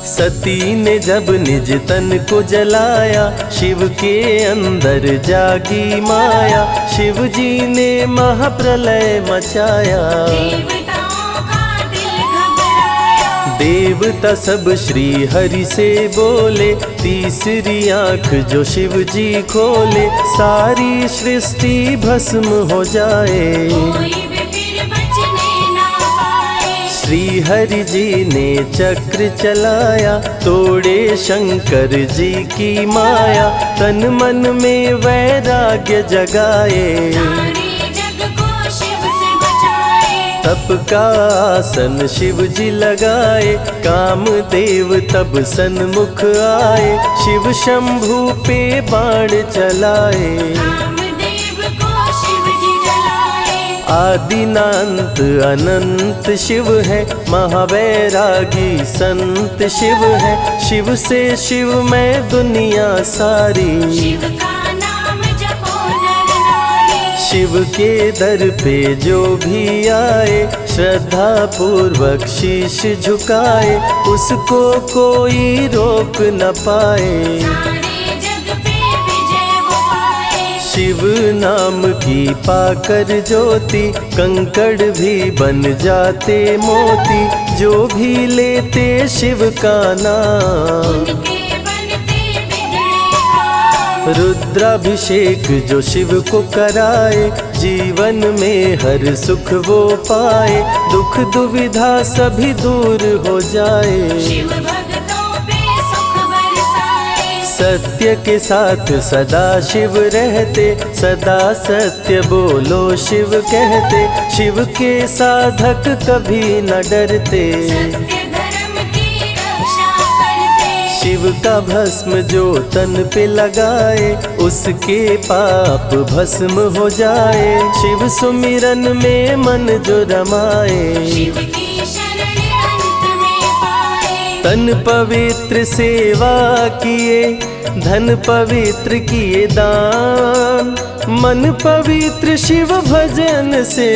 सती ने जब निज तन को जलाया, शिव के अंदर जागी माया। शिव जी ने महाप्रलय मचाया, देवताओं का दिल घबराया। देवता सब श्री हरि से बोले। तीसरी आंख जो शिव जी खोले, सारी सृष्टि भस्म हो जाए। कोई भी फिर बचने ना पाए। श्री हरि जी ने चक्र चलाया, तोड़े शंकर जी की माया, तन मन में वैराग्य जगाए, सारे जग को शिव से बचाए। तप का आसन शिव जी लगाए, कामदेव तब सन्मुख आए, शिव शंभू पे बाण चलाए, कामदेव को शिव जी जलाए। आदिनांत अनंत शिव है, महावैरागी संत शिव है, शिव से शिव में दुनिया सारी, शिव का नाम जपो नर नारी। शिव के दर पे जो भी आए, श्रद्धा पूर्वक शीश झुकाए, उसको कोई रोक न पाए, सारे जग पे विजय वो पाए। शिव नाम की पाकर ज्योति, कंकड़ भी बन जाते मोती, जो भी लेते शिव का नाम, उनके बनते बिगड़े काम। रुद्राभिषेक जो शिव को कराए, जीवन में हर सुख वो पाए, दुख दुविधा सभी दूर हो जाए, शिव भक्तों पे सुख बरसाए। सत्य के साथ सदा शिव रहते, सदा सत्य बोलो शिव कहते, शिव के साधक कभी न डरते, सत्य धर्म की रक्षा करते। शिव का भस्म जो तन पे लगाए, उसके पाप भस्म हो जाए, शिव सुमिरन में मन जो रमाए, शिव की शरण अंत में पाए। तन पवित्र सेवा किए, धन पवित्र किए दान, मन पवित्र शिव भजन से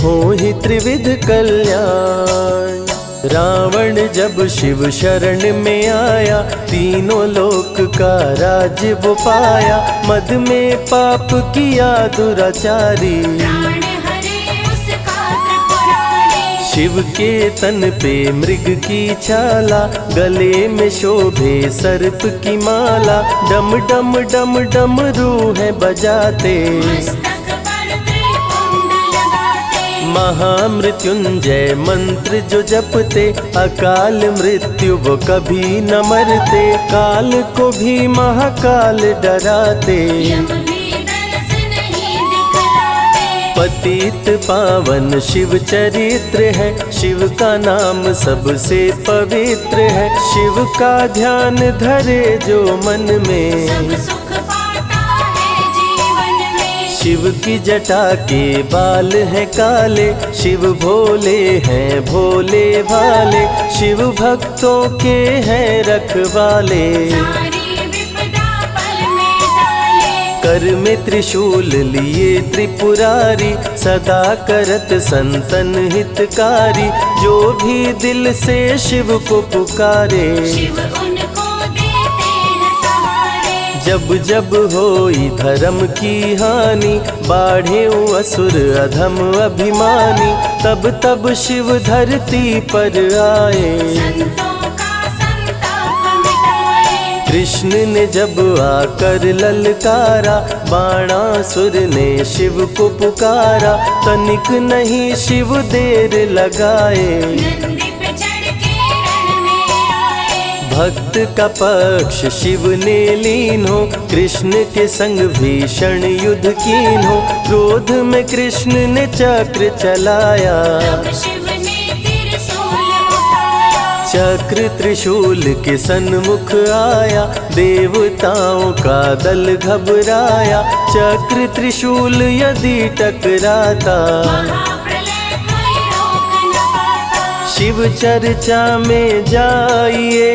हो ही त्रिविध कल्याण। रावण जब शिव शरण में आया, तीनों लोक का राज्य वो पाया, मद में पाप किया दुराचारी, प्राण हरे उसका त्रिपुरारी। शिव के तन पे मृग की छाला, गले में शोभे सर्प की माला, डम डम डम डम रूहें बजाते, मस्तक पर त्रिपुंड लगाते। महामृत्युंजय मंत्र जो जपते, अकाल मृत्यु वो कभी न मरते, काल को भी महाकाल डराते, यम भी दरस नहीं दिखलाते। पतित पावन शिव चरित्र है, शिव का नाम सबसे पवित्र है, शिव का ध्यान धरे जो मन में, सब सुख पाता है जीवन में। शिव की जटा के बाल हैं काले, शिव भोले हैं भोले भाले, शिव भक्तों के हैं रखवाले, सारी विपदा पल में टाले। कर में त्रिशूल लिए त्रिपुरारी, सदा करत संतन हितकारी, जो भी दिल से शिव को पुकारे, शिव उनको देते हैं सहारे। जब जब होई धर्म की हानि, बाढ़े असुर अधम अभिमानी, तब तब शिव धरती पर आए, संतों का संताप मिटाए। कृष्ण ने जब आकर ललकारा, बाणासुर ने शिव को पुकारा, तनिक नहीं शिव देर लगाए, नंदी पे चढ़ के रण में आए। भक्त का पक्ष शिव ने लीन हो, कृष्ण के संग भीषण युद्ध कीन हो, क्रोध में कृष्ण ने चक्र चलाया, तब शिव ने त्रिशूल उठाया। चक्र त्रिशूल के सन्मुख आया, देवताओं का दल घबराया, चक्र त्रिशूल यदि टकराता, महाप्रलय कोई रोक न पाता। शिव चर्चा में जाइए,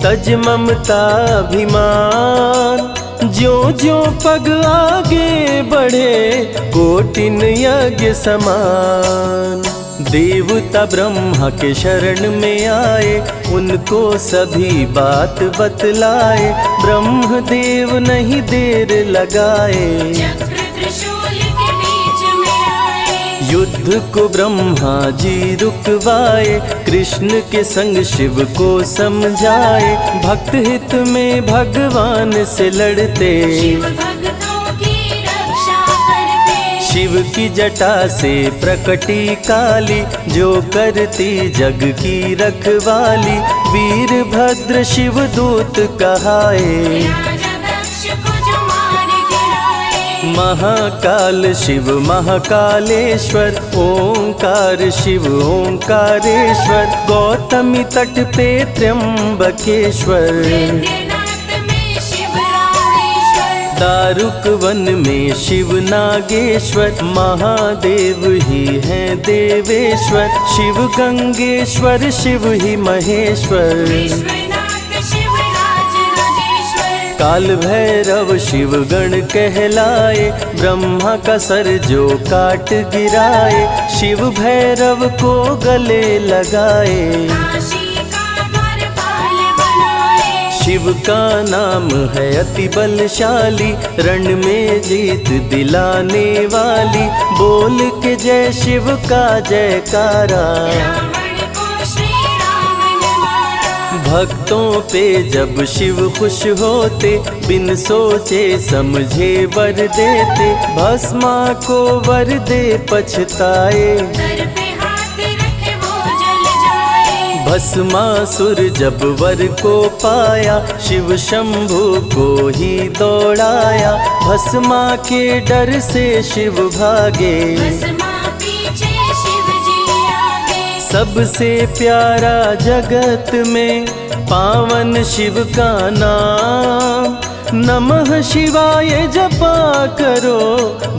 तज ममता अभिमान, ज्यों ज्यों पग आगे बढ़े, कोटिन यज्ञ समान, देवता ब्रह्मा के शरण में आए, उनको सभी बात बतलाए, ब्रह्मदेव नहीं देर लगाए, चक्र त्रिशूल के बीच में आए। युद्ध को ब्रह्मा जी रुकवाए, कृष्ण के संग शिव को समझाए, भक्त हित में भगवान से लड़ते, शिव भक्तों की रक्षा करते। शिव की जटा से प्रकटी काली, जो करती जग की रखवाली। वीरभद्र शिव दूत कहाए, राजा दक्ष को जो मार गिराए। महाकाल शिव महाकालेश्वर, ओंकार शिव ओंकारेश्वर। गौतमी तट पे त्र्यंबकेश्वर, वैद्यनाथ में शिव रामेश्वर। दारुक वन में शिव नागेश्वर। महादेव ही हैं देवेश्वर, शिव गंगेश्वर शिव ही महेश्वर। विश्वनाथ शिव राज राजेश्वर। काल भैरव शिव गण कहलाए, ब्रह्मा का सर जो काट गिराए। शिव भैरव को गले लगाए, काशी का द्वारपाल बनाए। शिव का नाम है अति बलशाली, रण में जीत दिलाने वाली। बोल के जय शिव का जयकारा, रावण को श्री राम ने मारा। भक्तों पे जब शिव खुश होते, बिन सोचे समझे वर देते। भस्मा को वर दे पछताए, सर पे हाथ रखे वो जल जाए। भस्मासुर जब वर को पाया, शिव शंभु को ही दौड़ाया। भस्मा के डर से शिव भागे, भस्मा पीछे शिव जी आगे। सबसे प्यारा जगत में पावन शिव का नाम। नमः शिवाय जपा करो,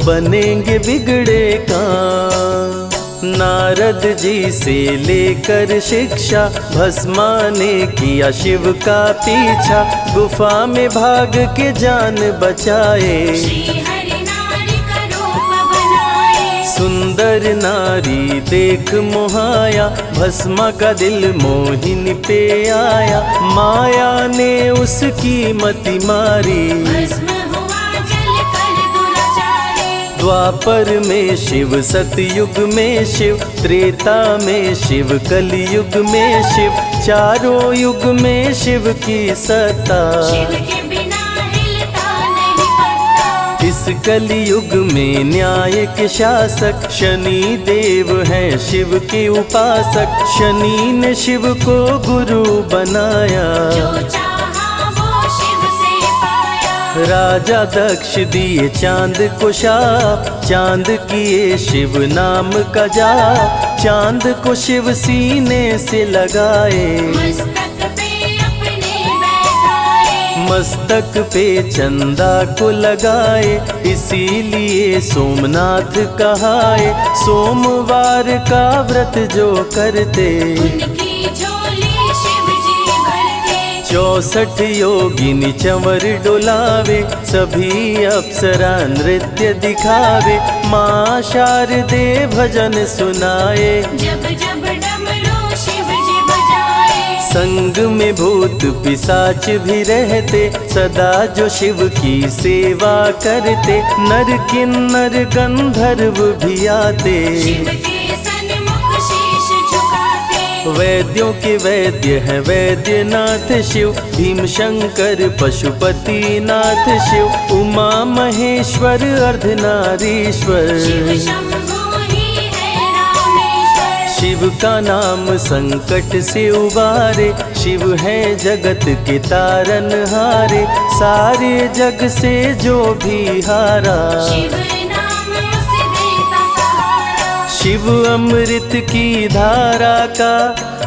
बनेंगे बिगड़े काम। नारद जी से लेकर शिक्षा, भस्मा ने किया शिव का पीछा। गुफा में भाग के जान बचाए, श्री हरि नारी का रूप बनाए। सुंदर नारी देख मोहाया, भस्मा का दिल मोहिनी पे आया। माया ने उसकी मति मारी, भस्म हुआ जल कर दुराचारी। द्वापर में शिव सतयुग में शिव, त्रेता में शिव कलयुग में शिव। चारों युग में शिव की सत्ता, शिव के बिना हिलता नहीं पत्ता। इस कलयुग में न्याय के शासक, शनि देव हैं शिव के उपासक। शनि ने शिव को गुरु बनाया, जो चाहा वो शिव से पाया। राजा दक्ष दिए चांद को शाप, चांद किए शिव नाम का जाप। चांद को शिव सीने से लगाए, मस्तक पे अपने बैठाए। मस्तक पे चंदा को लगाए। इसीलिए सोमनाथ कहाए, सोमवार का व्रत जो करते। उनकी झोली शिव जी भरते। 64 योगिनी चंवर डोलावे, सभी अप्सरा नृत्य दिखावे। माँ शारदे भजन सुनाए, जब जब डमरू शिव जी बजाए। संग में भूत पिशाच भी रहते, सदा जो शिव की सेवा करते। नर किन्नर गंधर्व भी आते, शिव के सन्मुख शीश झुकाते। वैद्यों के वैद्य है वैद्यनाथ शिव। भीम शंकर पशुपति नाथ शिव। उमा महेश्वर अर्धनारीश्वर, शिव शंभु ही है रामेश्वर। शिव का नाम संकट से उबारे। शिव है जगत के तारनहारे, सारे जग से जो भी हारा। शिव नाम उसे देता सहारा। शिव अमृत की धारा का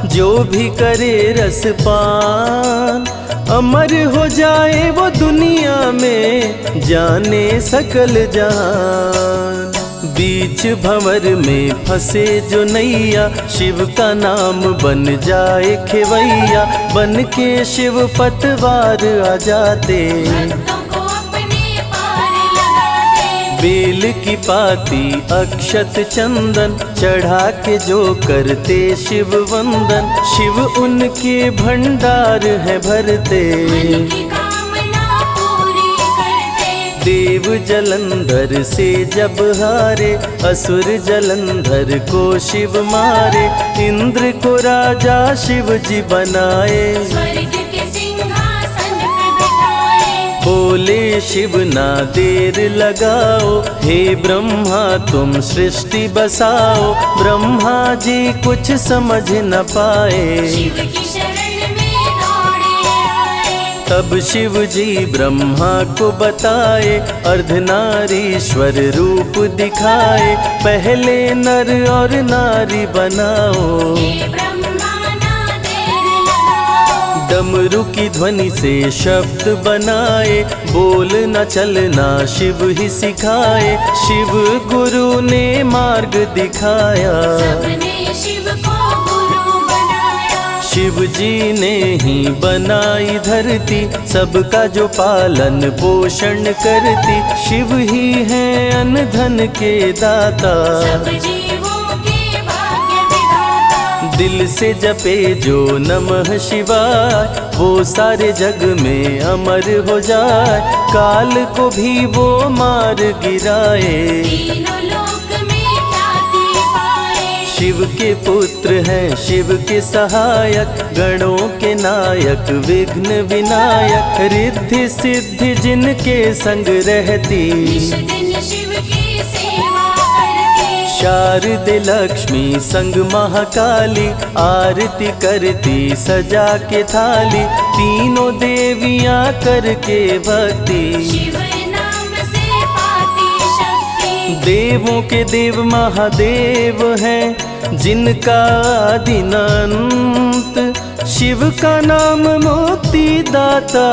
जो भी करे रसपान, अमर हो जाए वो दुनिया में, जाने सकल जहान। बीच भंवर में फंसे जो नैया, शिव का नाम बन जाए खेवैया। बन के शिव पतवार आ जाते, भक्तों को अपने पार लगाते। बेल की पाती अक्षत चंदन, चढ़ा के जो करते शिव वंदन। शिव उनके भंडार है भरते, मन की कामना पूरी करते। देव जलंधर से जब हारे, असुर जलंधर को शिव मारे। इंद्र को राजा शिव जी बनाए, स्वर्ग के सिंहासन पे बिठाए। बोले शिव ना देर लगाओ, हे ब्रह्मा तुम सृष्टि बसाओ। ब्रह्मा जी कुछ समझ न पाए, शिव की शरण में दौड़े आए। तब शिव जी ब्रह्मा को बताए, अर्धनारीश्वर रूप दिखाए। पहले नर और नारी बनाओ, हे ब्रह्मा ना देर लगाओ। डमरू की ध्वनि से शब्द बनाए, बोलना चलना शिव ही सिखाए। शिव गुरु ने मार्ग दिखाया, सबने शिव को गुरु बनाया। शिव जी ने ही बनाई धरती, सबका जो पालन पोषण करती। शिव ही है अन्न धन के दाता, सब जीवों के भाग्य विधाता। दिल से जपे जो नमः शिवाय, वो सारे जग में अमर हो जाए। काल को भी वो मार गिराए, तीनों लोक में ख्याति पाए। शिव के पुत्र हैं शिव के सहायक, गणों के नायक विघ्न विनायक। रिद्धि सिद्धि जिनके संग रहती, निश दिन शिव की सेवा करती। शारदे लक्ष्मी संग महाकाली, आरती करती सजा के थाली। तीनों देवियां करके भक्ति, शिव नाम से पाती शक्ति। देवों के देव महादेव हैं, जिनका आदि न अंत। शिव का नाम मुक्ति दाता,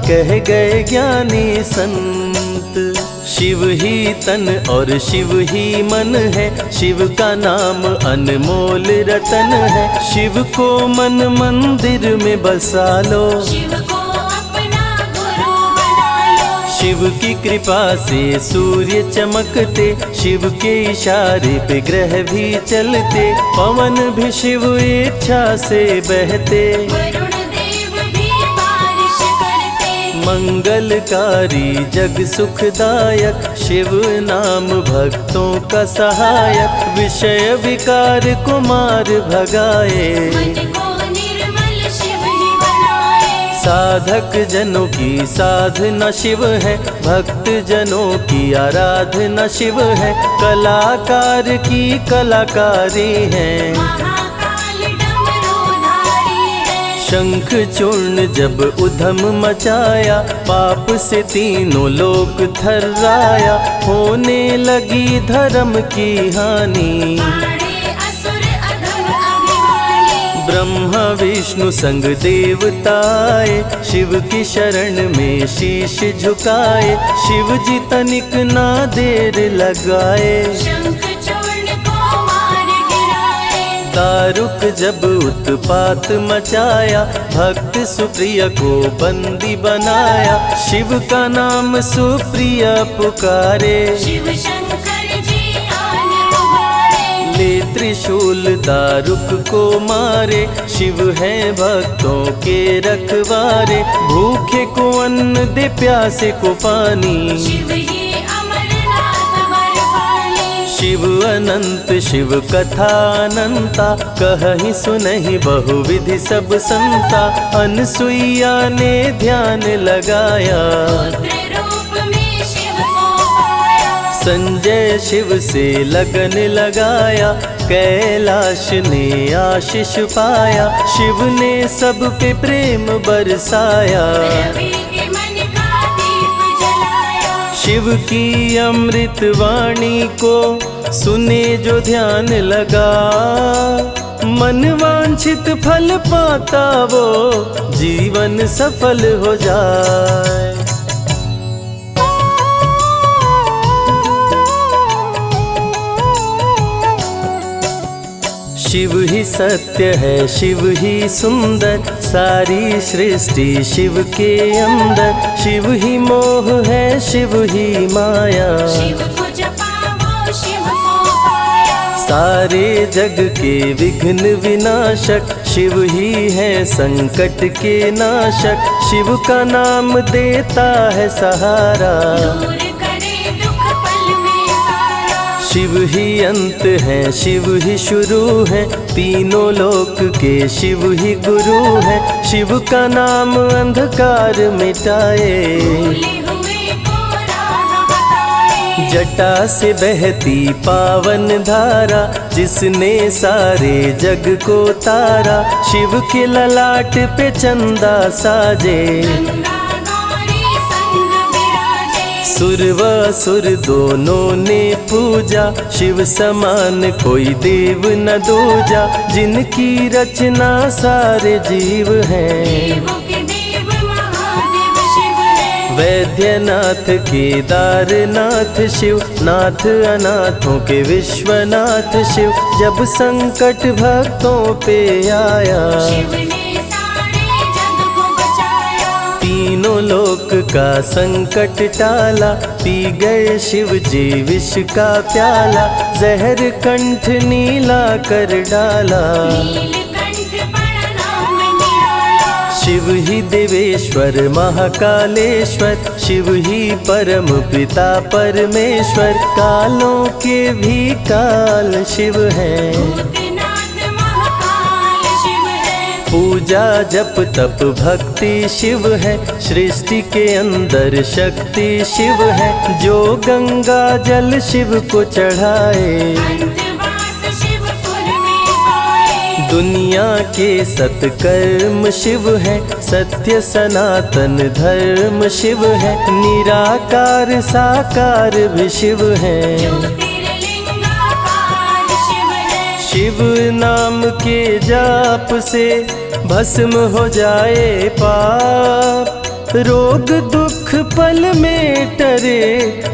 कह गए ज्ञानी संत। शिव ही तन और शिव ही मन है, शिव का नाम अनमोल रतन है। शिव को मन मंदिर में बसा लो, शिव को अपना गुरु बना लो। शिव की कृपा से सूर्य चमकते, शिव के इशारे पे ग्रह भी चलते। पवन भी शिव इच्छा से बहते, वरुण देव भी बारिश करते। मंगलकारी जग सुखदायक, शिव नाम भक्तों का सहायक। विषय विकार को मार भगाए, मन को निर्मल शिव ही बनाए। साधक जनों की साधना शिव है, भक्त जनों की आराधना शिव है। कलाकार की कलाकारी है, महाकाल डमरूधारी है। शंख चूर्ण जब उधम मचाया, पाप से तीनों लोक थर्राया। होने लगी धर्म की हानि, पाड़े असुर अधम अभिमानी। ब्रह्मा विष्णु संग देवताए, शिव की शरण में शीश झुकाए। शिव जी तनिक ना देर लगाए, शंख चूर्ण को मार गिराए। दारुक जब उत्पात मचाया, भक्त सुप्रिया को बंदी बनाया। शिव का नाम सुप्रिया पुकारे, शिव शंकर जी आन उबारे। ले त्रिशूल दारुक को मारे। शिव है भक्तों के रखवारे, भूखे को अन्न दे प्यासे को पानी। शिव ही अमरनाथ बरपाली। शिव अनंत शिव कथा अनंता, कहीं सुनहि बहुविधि सब संता। अनसुईया ने ध्यान लगाया, पुत्र रूप में शिव को पाया। संजय शिव से लगन लगाया, कैलाश ने आशीष पाया। शिव ने सब पे प्रेम बरसाया, रवि के मन का दीप जलाया। शिव की अमृत वाणी को सुने जो ध्यान लगा। मन वांछित फल पाता वो, जीवन सफल हो जाए। शिव ही सत्य है, शिव ही सुंदर, सारी सृष्टि शिव के अंदर। शिव ही मोह है, शिव ही माया, शिव को जपाओ शिव को पाया। सारे जग के विघ्न विनाशक। शिव ही है संकट के नाशक, शिव का नाम देता है सहारा। दूर करे दुख पल में सारा। शिव ही अंत है, शिव ही शुरू है, तीनों लोक के शिव ही गुरु है। शिव का नाम अंधकार मिटाए, भूले जटा से बहती पावन धारा, जिसने सारे जग को तारा। शिव के ललाट पे चंदा साजे, गंगा गौरी संग विराजे। सुर व असुर दोनों ने पूजा, शिव समान कोई देव न दूजा। जिनकी रचना सारे जीव हैं, देवों के देव महादेव शिव है। वैद्यनाथ केदारनाथ शिव, नाथ अनाथों के विश्वनाथ शिव। जब संकट भक्तों पे आया, शिव ने सारे जग को बचाया। तीनों लोक का संकट टाला। पी गए शिव जी विष का प्याला, जहर कंठ नीला कर डाला। नीलकंठ बड़ा नाम निराला। शिव ही देवेश्वर महाकालेश्वर, शिव ही परम पिता परमेश्वर। कालों के भी काल शिव हैं, भूतनाथ महाकाल शिव है। पूजा जप तप भक्ति शिव है। सृष्टि के अंदर शक्ति शिव है, जो गंगा जल शिव को चढ़ाए। अंतवास शिवपुर में पाए। दुनिया के सत्कर्म शिव है, सत्य सनातन धर्म शिव है। निराकार साकार भी शिव है, ज्योतिर्लिंगाकार शिव है। शिव नाम के जाप से भस्म हो जाए पाप। रोग दुख पल में टरे,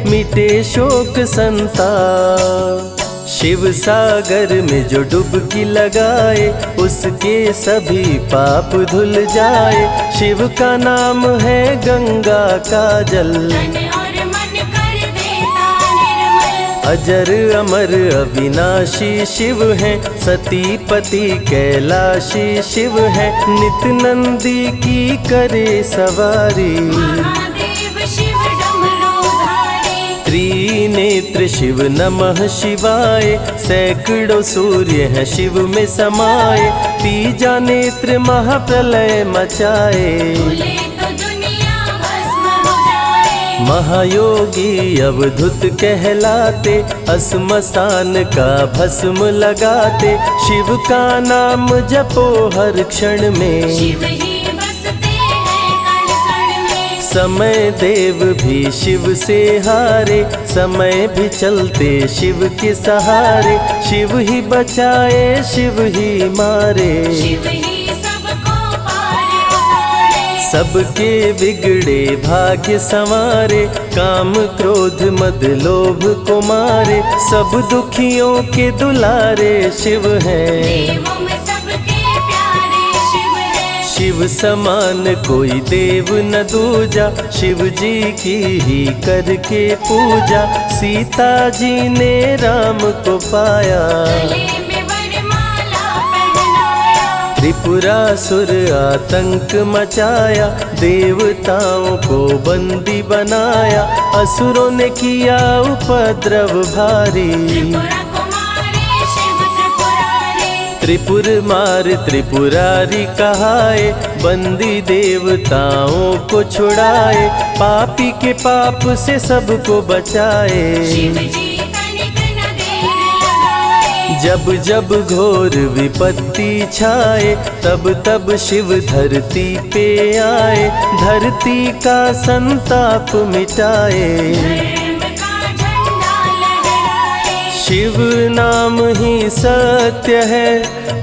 मिटे शोक संताप। शिव सागर में जो डुबकी लगाए, उसके सभी पाप धुल जाए। शिव का नाम है गंगा का जल, तन और मन कर देता निर्मल। अजर अमर अविनाशी शिव है। सतीपति कैलाशी शिव है, नित नंदी की करे सवारी। महादेव शिव डमरूधारी। त्रिनेत्र शिव नमः शिवाय, सैकड़ों सूर्य हैं शिव में समाये। तीजा नेत्र महाप्रलय मचाए, खुले तो दुनिया भस्म हो जाए। महायोगी अवधूत कहलाते, अस्मशान का भस्म लगाते। शिव का नाम जपो हर क्षण में, शिव ही बसते हैं कण कण में। समय देव भी शिव से हारे, समय भी चलते शिव के सहारे। शिव ही बचाए शिव ही मारे, शिव ही सबको पार उतारे। सबके बिगड़े भाग्य संवारे। काम क्रोध मद लोभ को मारे, सब दुखियों के दुलारे शिव हैं। देवों में सबके प्यारे शिव है। शिव समान कोई देव न दूजा, शिव जी की ही करके पूजा। सीता जी ने राम को पाया, गले में वरमाला पहनाया। त्रिपुरासुर आतंक मचाया। देवताओं को बंदी बनाया, असुरों ने किया उपद्रव भारी। त्रिपुरा कुमारी शिव त्रिपुरारी। त्रिपुर मार त्रिपुरारी कहाए, बंदी देवताओं को छुड़ाए। पापी के पाप से सबको बचाए, शिव जी तनिक न देर लगाए। जब जब घोर विपत्ति छाए, तब तब शिव धरती पे आए। धरती का संताप मिटाए, धर्म का झंडा लहराए। शिव नाम ही सत्य है,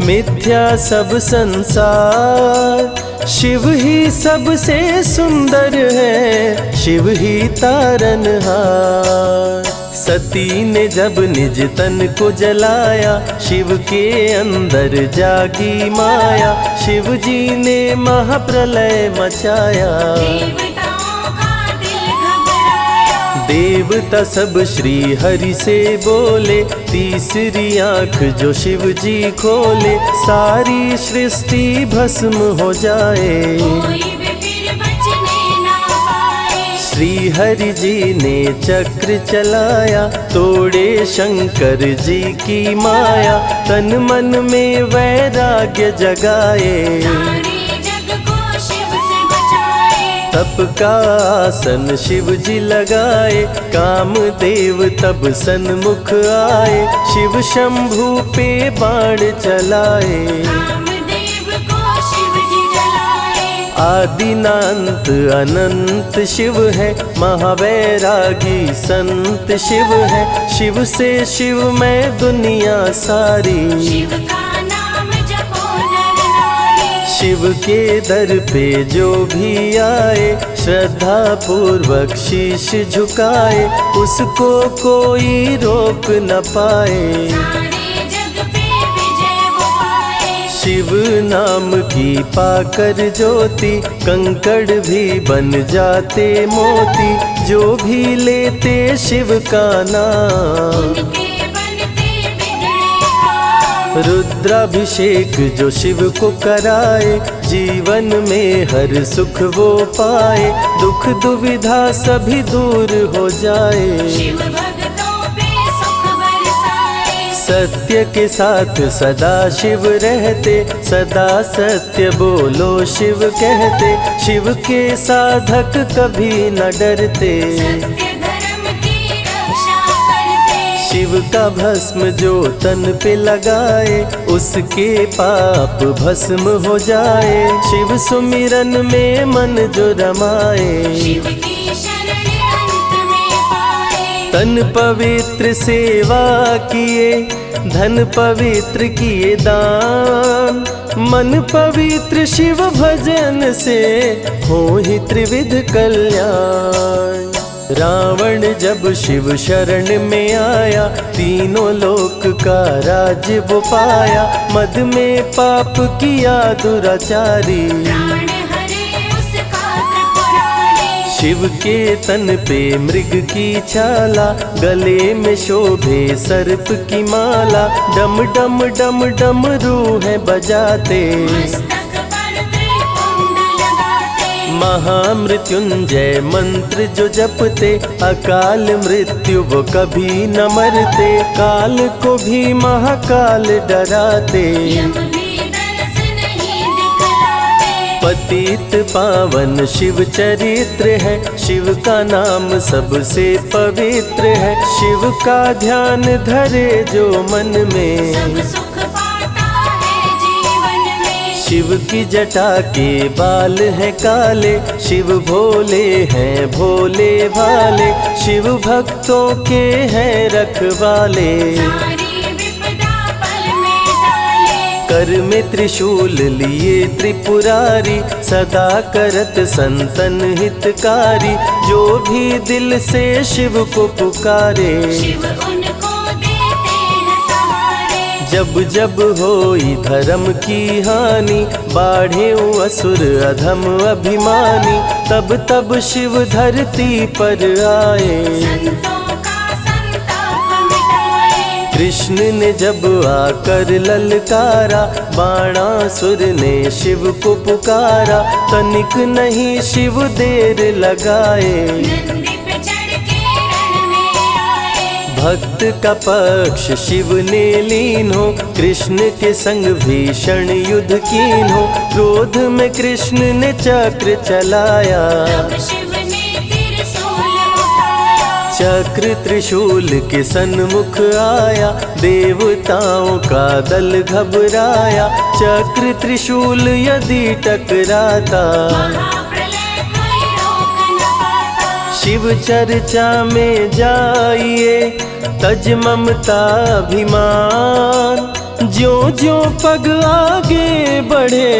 मिथ्या सब संसार। शिव ही सबसे सुंदर है, शिव ही तारनहार। सती ने जब निज तन को जलाया, शिव के अंदर जागी माया। शिव जी ने महाप्रलय मचाया, देवताओं का दिल घबराया। देवता सब श्री हरि से बोले। तीसरी आंख जो शिव जी खोले, सारी सृष्टि भस्म हो जाए। कोई भी फिर बचने ना पाए। श्री हरि जी ने चक्र चलाया, तोड़े शंकर जी की माया। तन मन में वैराग्य जगाए, सारे जग को शिव से बचाए। तप का आसन शिव जी लगाए, कामदेव तब सन्मुख आए, शिव शंभू पे बाण चलाए। कामदेव को शिव जी जलाए। आदिनांत अनंत शिव है, महावैरागी संत शिव है, शिव से शिव में दुनिया सारी। शिव का नाम जपो नर नारी। शिव के दर पे जो भी आए, श्रद्धा पूर्वक शीश झुकाए, उसको कोई रोक न पाए। सारे जग पे विजय वो पाए। शिव नाम की पाकर ज्योति, कंकड़ भी बन जाते मोती, जो भी लेते शिव का नाम। उनके बनते बिगड़े काम। रुद्राभिषेक जो शिव को कराए, जीवन में हर सुख वो पाए, दुख दुविधा सभी दूर हो जाए। शिव भक्तों पे सुख बरसाए। सत्य के साथ सदा शिव रहते, सदा सत्य बोलो शिव कहते, शिव के साधक कभी न डरते। सत्य धर्म की रक्षा करते। शिव का भस्म जो तन पे लगाए, उसके पाप भस्म हो जाए, शिव सुमिरन में मन जो रमाए। शिव की शरण अंत में पाए। तन पवित्र सेवा किए, धन पवित्र किए दान, मन पवित्र शिव भजन से हो ही त्रिविध कल्याण। रावण जब शिव शरण में आया, तीनों लोक का राज्य वो पाया, मद में पाप किया दुराचारी। प्राण हरे उसका त्रिपुरारी। शिव के तन पे मृग की छाला, गले में शोभे सर्प की माला, डम डम डम डम रूहें बजाते। मस्तक पर त्रिपुंड लगाते। महामृत्युंजय मंत्र जो जपते, अकाल मृत्यु वो कभी न मरते, काल को भी महाकाल डराते। यम भी दरस नहीं दिखलाते। पतित पावन शिव चरित्र है, शिव का नाम सबसे पवित्र है, शिव का ध्यान धरे जो मन में, सब सुख पाता है जीवन में। शिव की जटा के बाल हैं काले, शिव भोले हैं भोले भाले, शिव भक्तों के हैं रखवाले। सारी विपदा पल में टाले। कर में त्रिशूल लिए त्रिपुरारी, सदा करत संतन हितकारी, जो भी दिल से शिव को पुकारे। शिव उनको देते हैं सहारे। जब जब होई धर्म की हानि, बाढ़े असुर अधम अभिमानी, तब तब शिव धरती पर आए। संतों का संताप मिटाए। कृष्ण ने जब आकर ललकारा, बाणासुर ने शिव को पुकारा, तनिक नहीं शिव देर लगाए। नंदी पे चढ़ के रण में आए। भक्त का पक्ष शिव ने लीन हो, कृष्ण के संग भीषण युद्ध कीन हो, क्रोध में कृष्ण ने चक्र चलाया। तब शिव ने त्रिशूल उठाया। चक्र त्रिशूल के सन्मुख आया, देवताओं का दल घबराया, चक्र त्रिशूल यदि टकराता, महाप्रलय कोई रोक न पाता। शिव चर्चा में जाइए, तज ममता अभिमान, ज्यों ज्यों पग आगे बढ़े,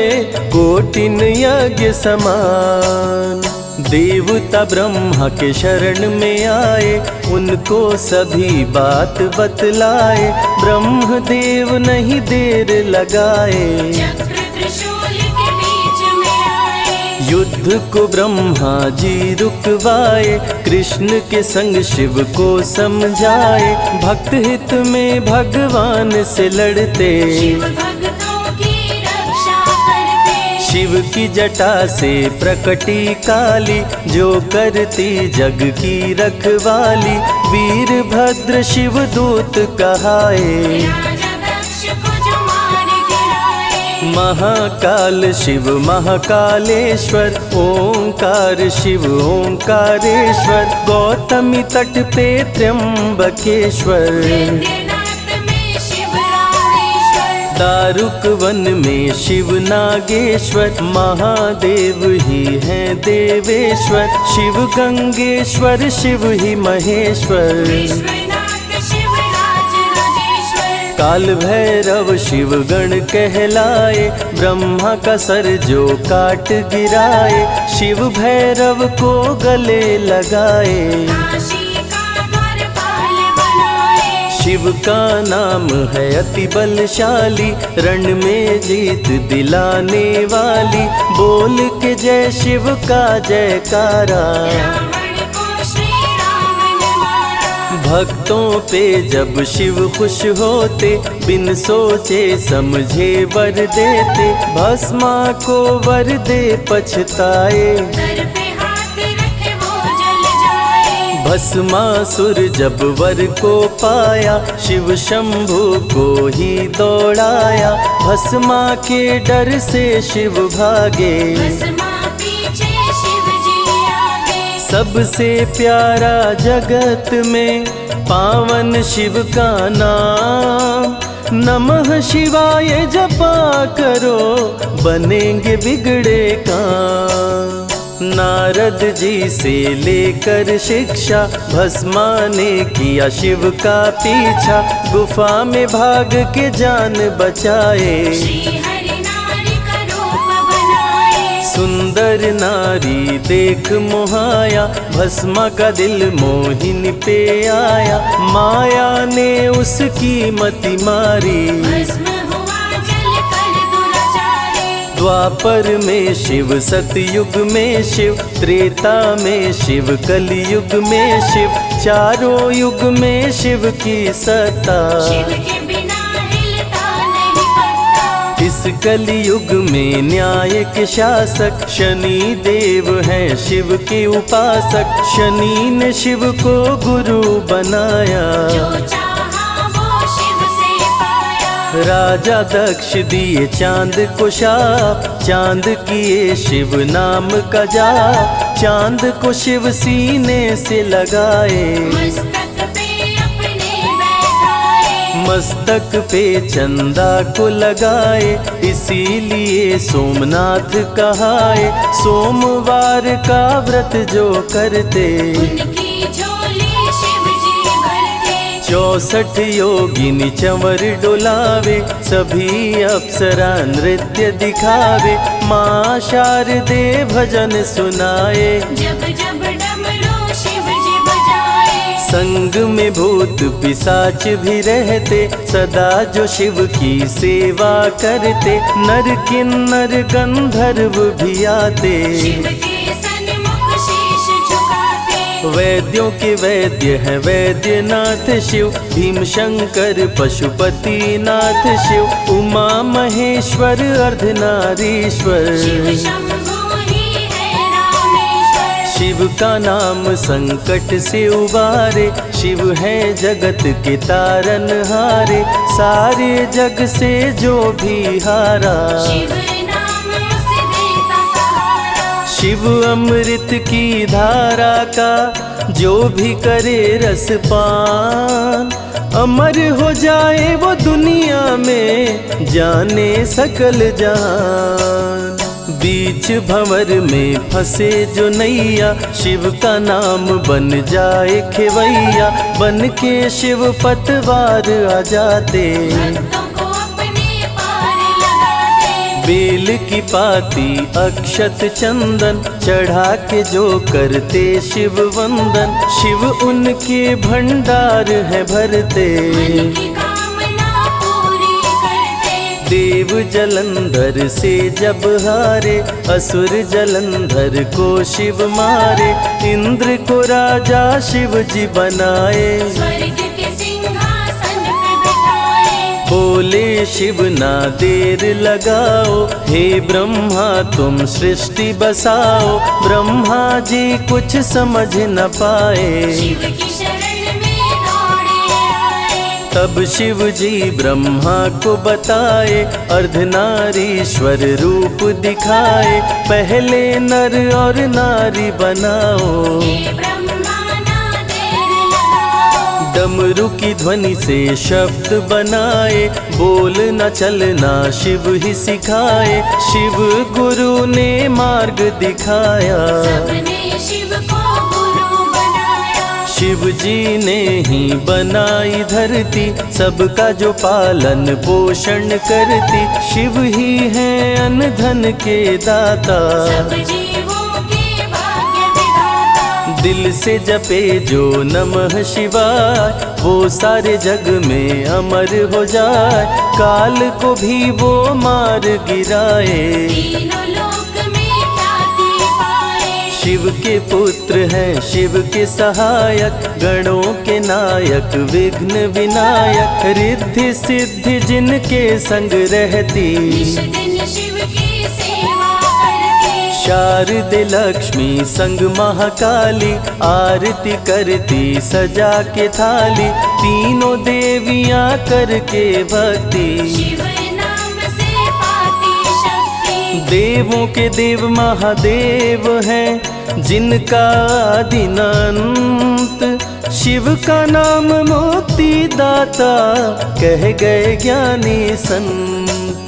कोटिन यज्ञ समान। देवता ब्रह्मा के शरण में आए, उनको सभी बात बतलाए, ब्रह्मदेव नहीं देर लगाए। चक्र त्रिशूल के बीच में आए। युद्ध को ब्रह्मा जी रुकवाए, कृष्ण के संग शिव को समझाए, भक्त हित में भगवान से लड़ते, शिव भक्तों की रक्षा करते। शिव की जटा से प्रकटी काली, जो करती जग की रखवाली, वीरभद्र शिव दूत कहाए। राजा दक्ष को जो मार गिराए। महाकाल शिव महाकालेश्वर, ओंकार शिव ओंकारेश्वर, गौतमी तट पे त्र्यंबकेश्वर, वैद्यनाथ में शिव रामेश्वर, दारुक वन में शिव नागेश्वर, महादेव ही हैं देवेश्वर, शिव गंगेश्वर शिव ही महेश्वर, विश्वनाथ शिव राजराजेश्वर, काल भैरव शिव गण कहलाए, ब्रह्मा का सर जो काट गिराए, शिव भैरव को गले लगाए, काशी का द्वारपाल बनाए, शिव का नाम है अति बलशाली, रण में जीत दिलाने वाली, बोल के जय शिव का जयकारा, रावण को श्री राम ने मारा, भक्तों पे जब शिव खुश होते, बिन सोचे समझे वर देते, भस्मा को वर दे पछताए, सर पे हाथ रखे वो जल जाए, भस्मासुर जब वर को पाया, शिव शंभु को ही दौड़ाया, भस्मा के डर से शिव भागे, भस्मा पीछे शिव जी आगे, सबसे प्यारा जगत में पावन शिव का नाम, नमः शिवाय जपा करो बनेंगे बिगड़े काम। नारद जी से लेकर शिक्षा, भस्मा ने किया शिव का पीछा, गुफा में भाग के जान बचाए, श्री हरि नारी का रूप बनाए, सुंदर नारी देख मोहाया, भस्मा का दिल मोहिनी पे आया, माया ने उसकी मति मारी, भस्म हुआ जल कर दुराचारी, द्वापर में शिव सतयुग में शिव, त्रेता में शिव कलयुग में शिव, चारों युग में शिव की सत्ता, शिव के बिना हिलता नहीं पत्ता, इस कलयुग में न्याय के शासक, शनि देव हैं शिव के उपासक, शनि ने शिव को गुरु बनाया, जो चाहा वो शिव से पाया, राजा दक्ष दिए चांद को शाप, चांद किए शिव नाम का जाप, चांद को शिव सीने से लगाए, मस्तक पे अपने बैठाए, मस्तक पे चंदा को लगाए, इसीलिए सोमनाथ कहाए, सोमवार का व्रत जो करते, उनकी झोली शिव जी भरते, 64 योगिनी चंवर डोलावे, सभी अप्सरा नृत्य दिखावे, माँ शारदे भजन सुनाए, जब जब डमरू शिव जी बजाए, संग में भूत पिशाच भी रहते, सदा जो शिव की सेवा करते, नर किन्नर गंधर्व भी आते, शिव के सन्मुख शीश झुकाते, वैद्यों के वैद्य है वैद्यनाथ शिव, भीम शंकर पशुपति नाथ शिव, उमा महेश्वर अर्धनारीश्वर, शिव शंभु ही है रामेश्वर, शिव का नाम संकट से उबारे, शिव है जगत के तारनहारे, सारे जग से जो भी हारा, शिव नाम उसे देता सहारा, शिव अमृत की धारा का जो भी करे रसपान, अमर हो जाए वो दुनिया में जाने सकल जहान। बीच भंवर में फंसे जो नैया, शिव का नाम बन जाए खेवैया, बन के शिव पतवार आ जाते, भक्तों को अपने पार लगाते, बेल की पाती अक्षत चंदन चढ़ा के जो करते शिव वंदन, शिव उनके भंडार है भरते, मन की कामना पूरी करते, देव जलंधर से जब हारे, असुर जलंधर को शिव मारे, इंद्र को राजा शिव जी बनाए, स्वर्ग के सिंहासन पे बिठाए, बोले शिव ना देर लगाओ, हे ब्रह्मा तुम सृष्टि बसाओ, ब्रह्मा जी कुछ समझ न पाए, शिव की शरण में दौड़े आए, तब शिव जी ब्रह्मा को बताए, अर्धनारीश्वर रूप दिखाए, पहले नर और नारी बनाओ। हे ब्रह्मा ना देर लगाओ। डमरू की ध्वनि से शब्द बनाए, बोलना चलना शिव ही सिखाए, शिव गुरु ने मार्ग दिखाया। सबने शिव को गुरु बनाया। शिव जी ने ही बनाई धरती, सबका जो पालन पोषण करती, शिव ही है अन्न धन के दाता। सब जीवों के भाग्य विधाता। दिल से जपे जो नमः शिवाय, वो सारे जग में अमर हो जाए, काल को भी वो मार गिराए। तीनों लोक में ख्याति पाए। शिव के पुत्र हैं शिव के सहायक, गणों के नायक विघ्न विनायक, रिद्धि सिद्धि जिनके संग रहती। निश दिन शिव की सेवा करके। शारदे लक्ष्मी संग महाकाली, आरती करती सजा के थाली, तीनों देवियां करके भक्ति। शिव नाम से पाती शक्ति। देवों के देव महादेव हैं, जिनका आदिनांत, शिव का नाम मुक्ति दाता, कह गए ज्ञानी संत।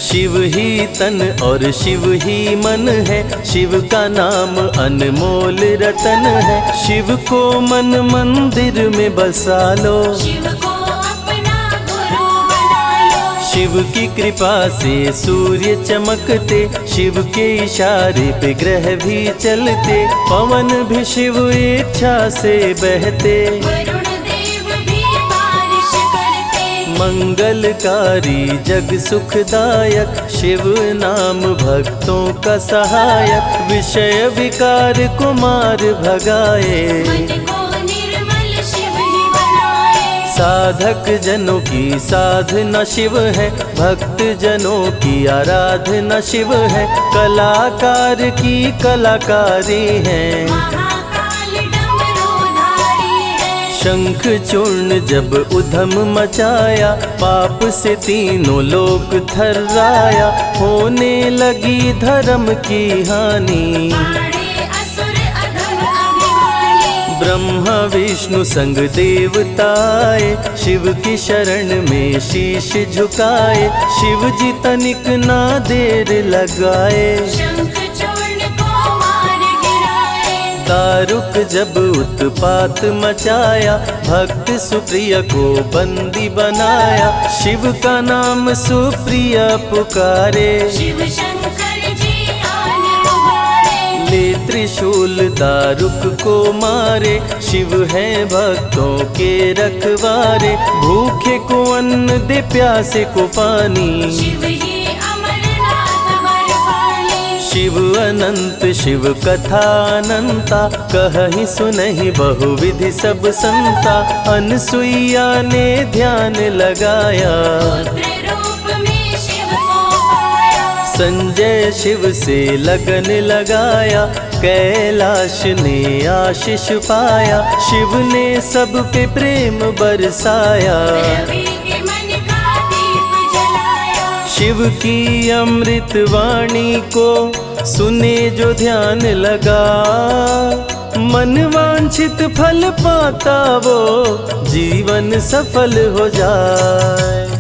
शिव ही तन और शिव ही मन है, शिव का नाम अनमोल रतन है, शिव को मन मंदिर में बसा लो। शिव को अपना गुरु बना लो। शिव की कृपा से सूर्य चमकते, शिव के इशारे पे ग्रह भी चलते, पवन भी शिव इच्छा से बहते। वरुण देव भी बारिश करते। मंगलकारी जग सुखदायक, शिव नाम भक्तों का सहायक, विषय विकार को मार भगाए। मन को निर्मल शिव ही बनाए। साधक जनों की साधना शिव है, भक्त जनों की आराधना शिव है, कलाकार की कलाकारी है। महाकाल डमरूधारी है। शंख चूर्ण जब उधम मचाया, पाप से तीनों लोक थर्राया, होने लगी धर्म की हानि। पाड़े असुर अधम अभिमानी। ब्रह्मा विष्णु संग देवताए, शिव की शरण में शीश झुकाए, शिव जी तनिक ना देर लगाए। शंख चूर्ण को मार गिराए। दारुक जब उत्पात मचाया, भक्त सुप्रिय को बंदी बनाया, शिव का नाम सुप्रिय पुकारे। शिव शंकर जी आन उबारे। ले त्रिशूल दारुक को मारे, शिव है भक्तों के रखवारे, भूखे को अन्न दे प्यासे को पानी। शिव ही अमरनाथ बरपाली। शिव अनंत शिव कथा अनंता, कहीं सुनहि बहुविधि सब संता, अनसुईया ने ध्यान लगाया। पुत्र रूप में शिव को पाया। संजय शिव से लगन लगाया, कैलाश ने आशीष पाया, शिव ने सब पे प्रेम बरसाया। रवि के मन का दीप जलाया। शिव की अमृत वाणी को सुने जो ध्यान लगा, मन वांछित फल पाता वो जीवन सफल हो जाए।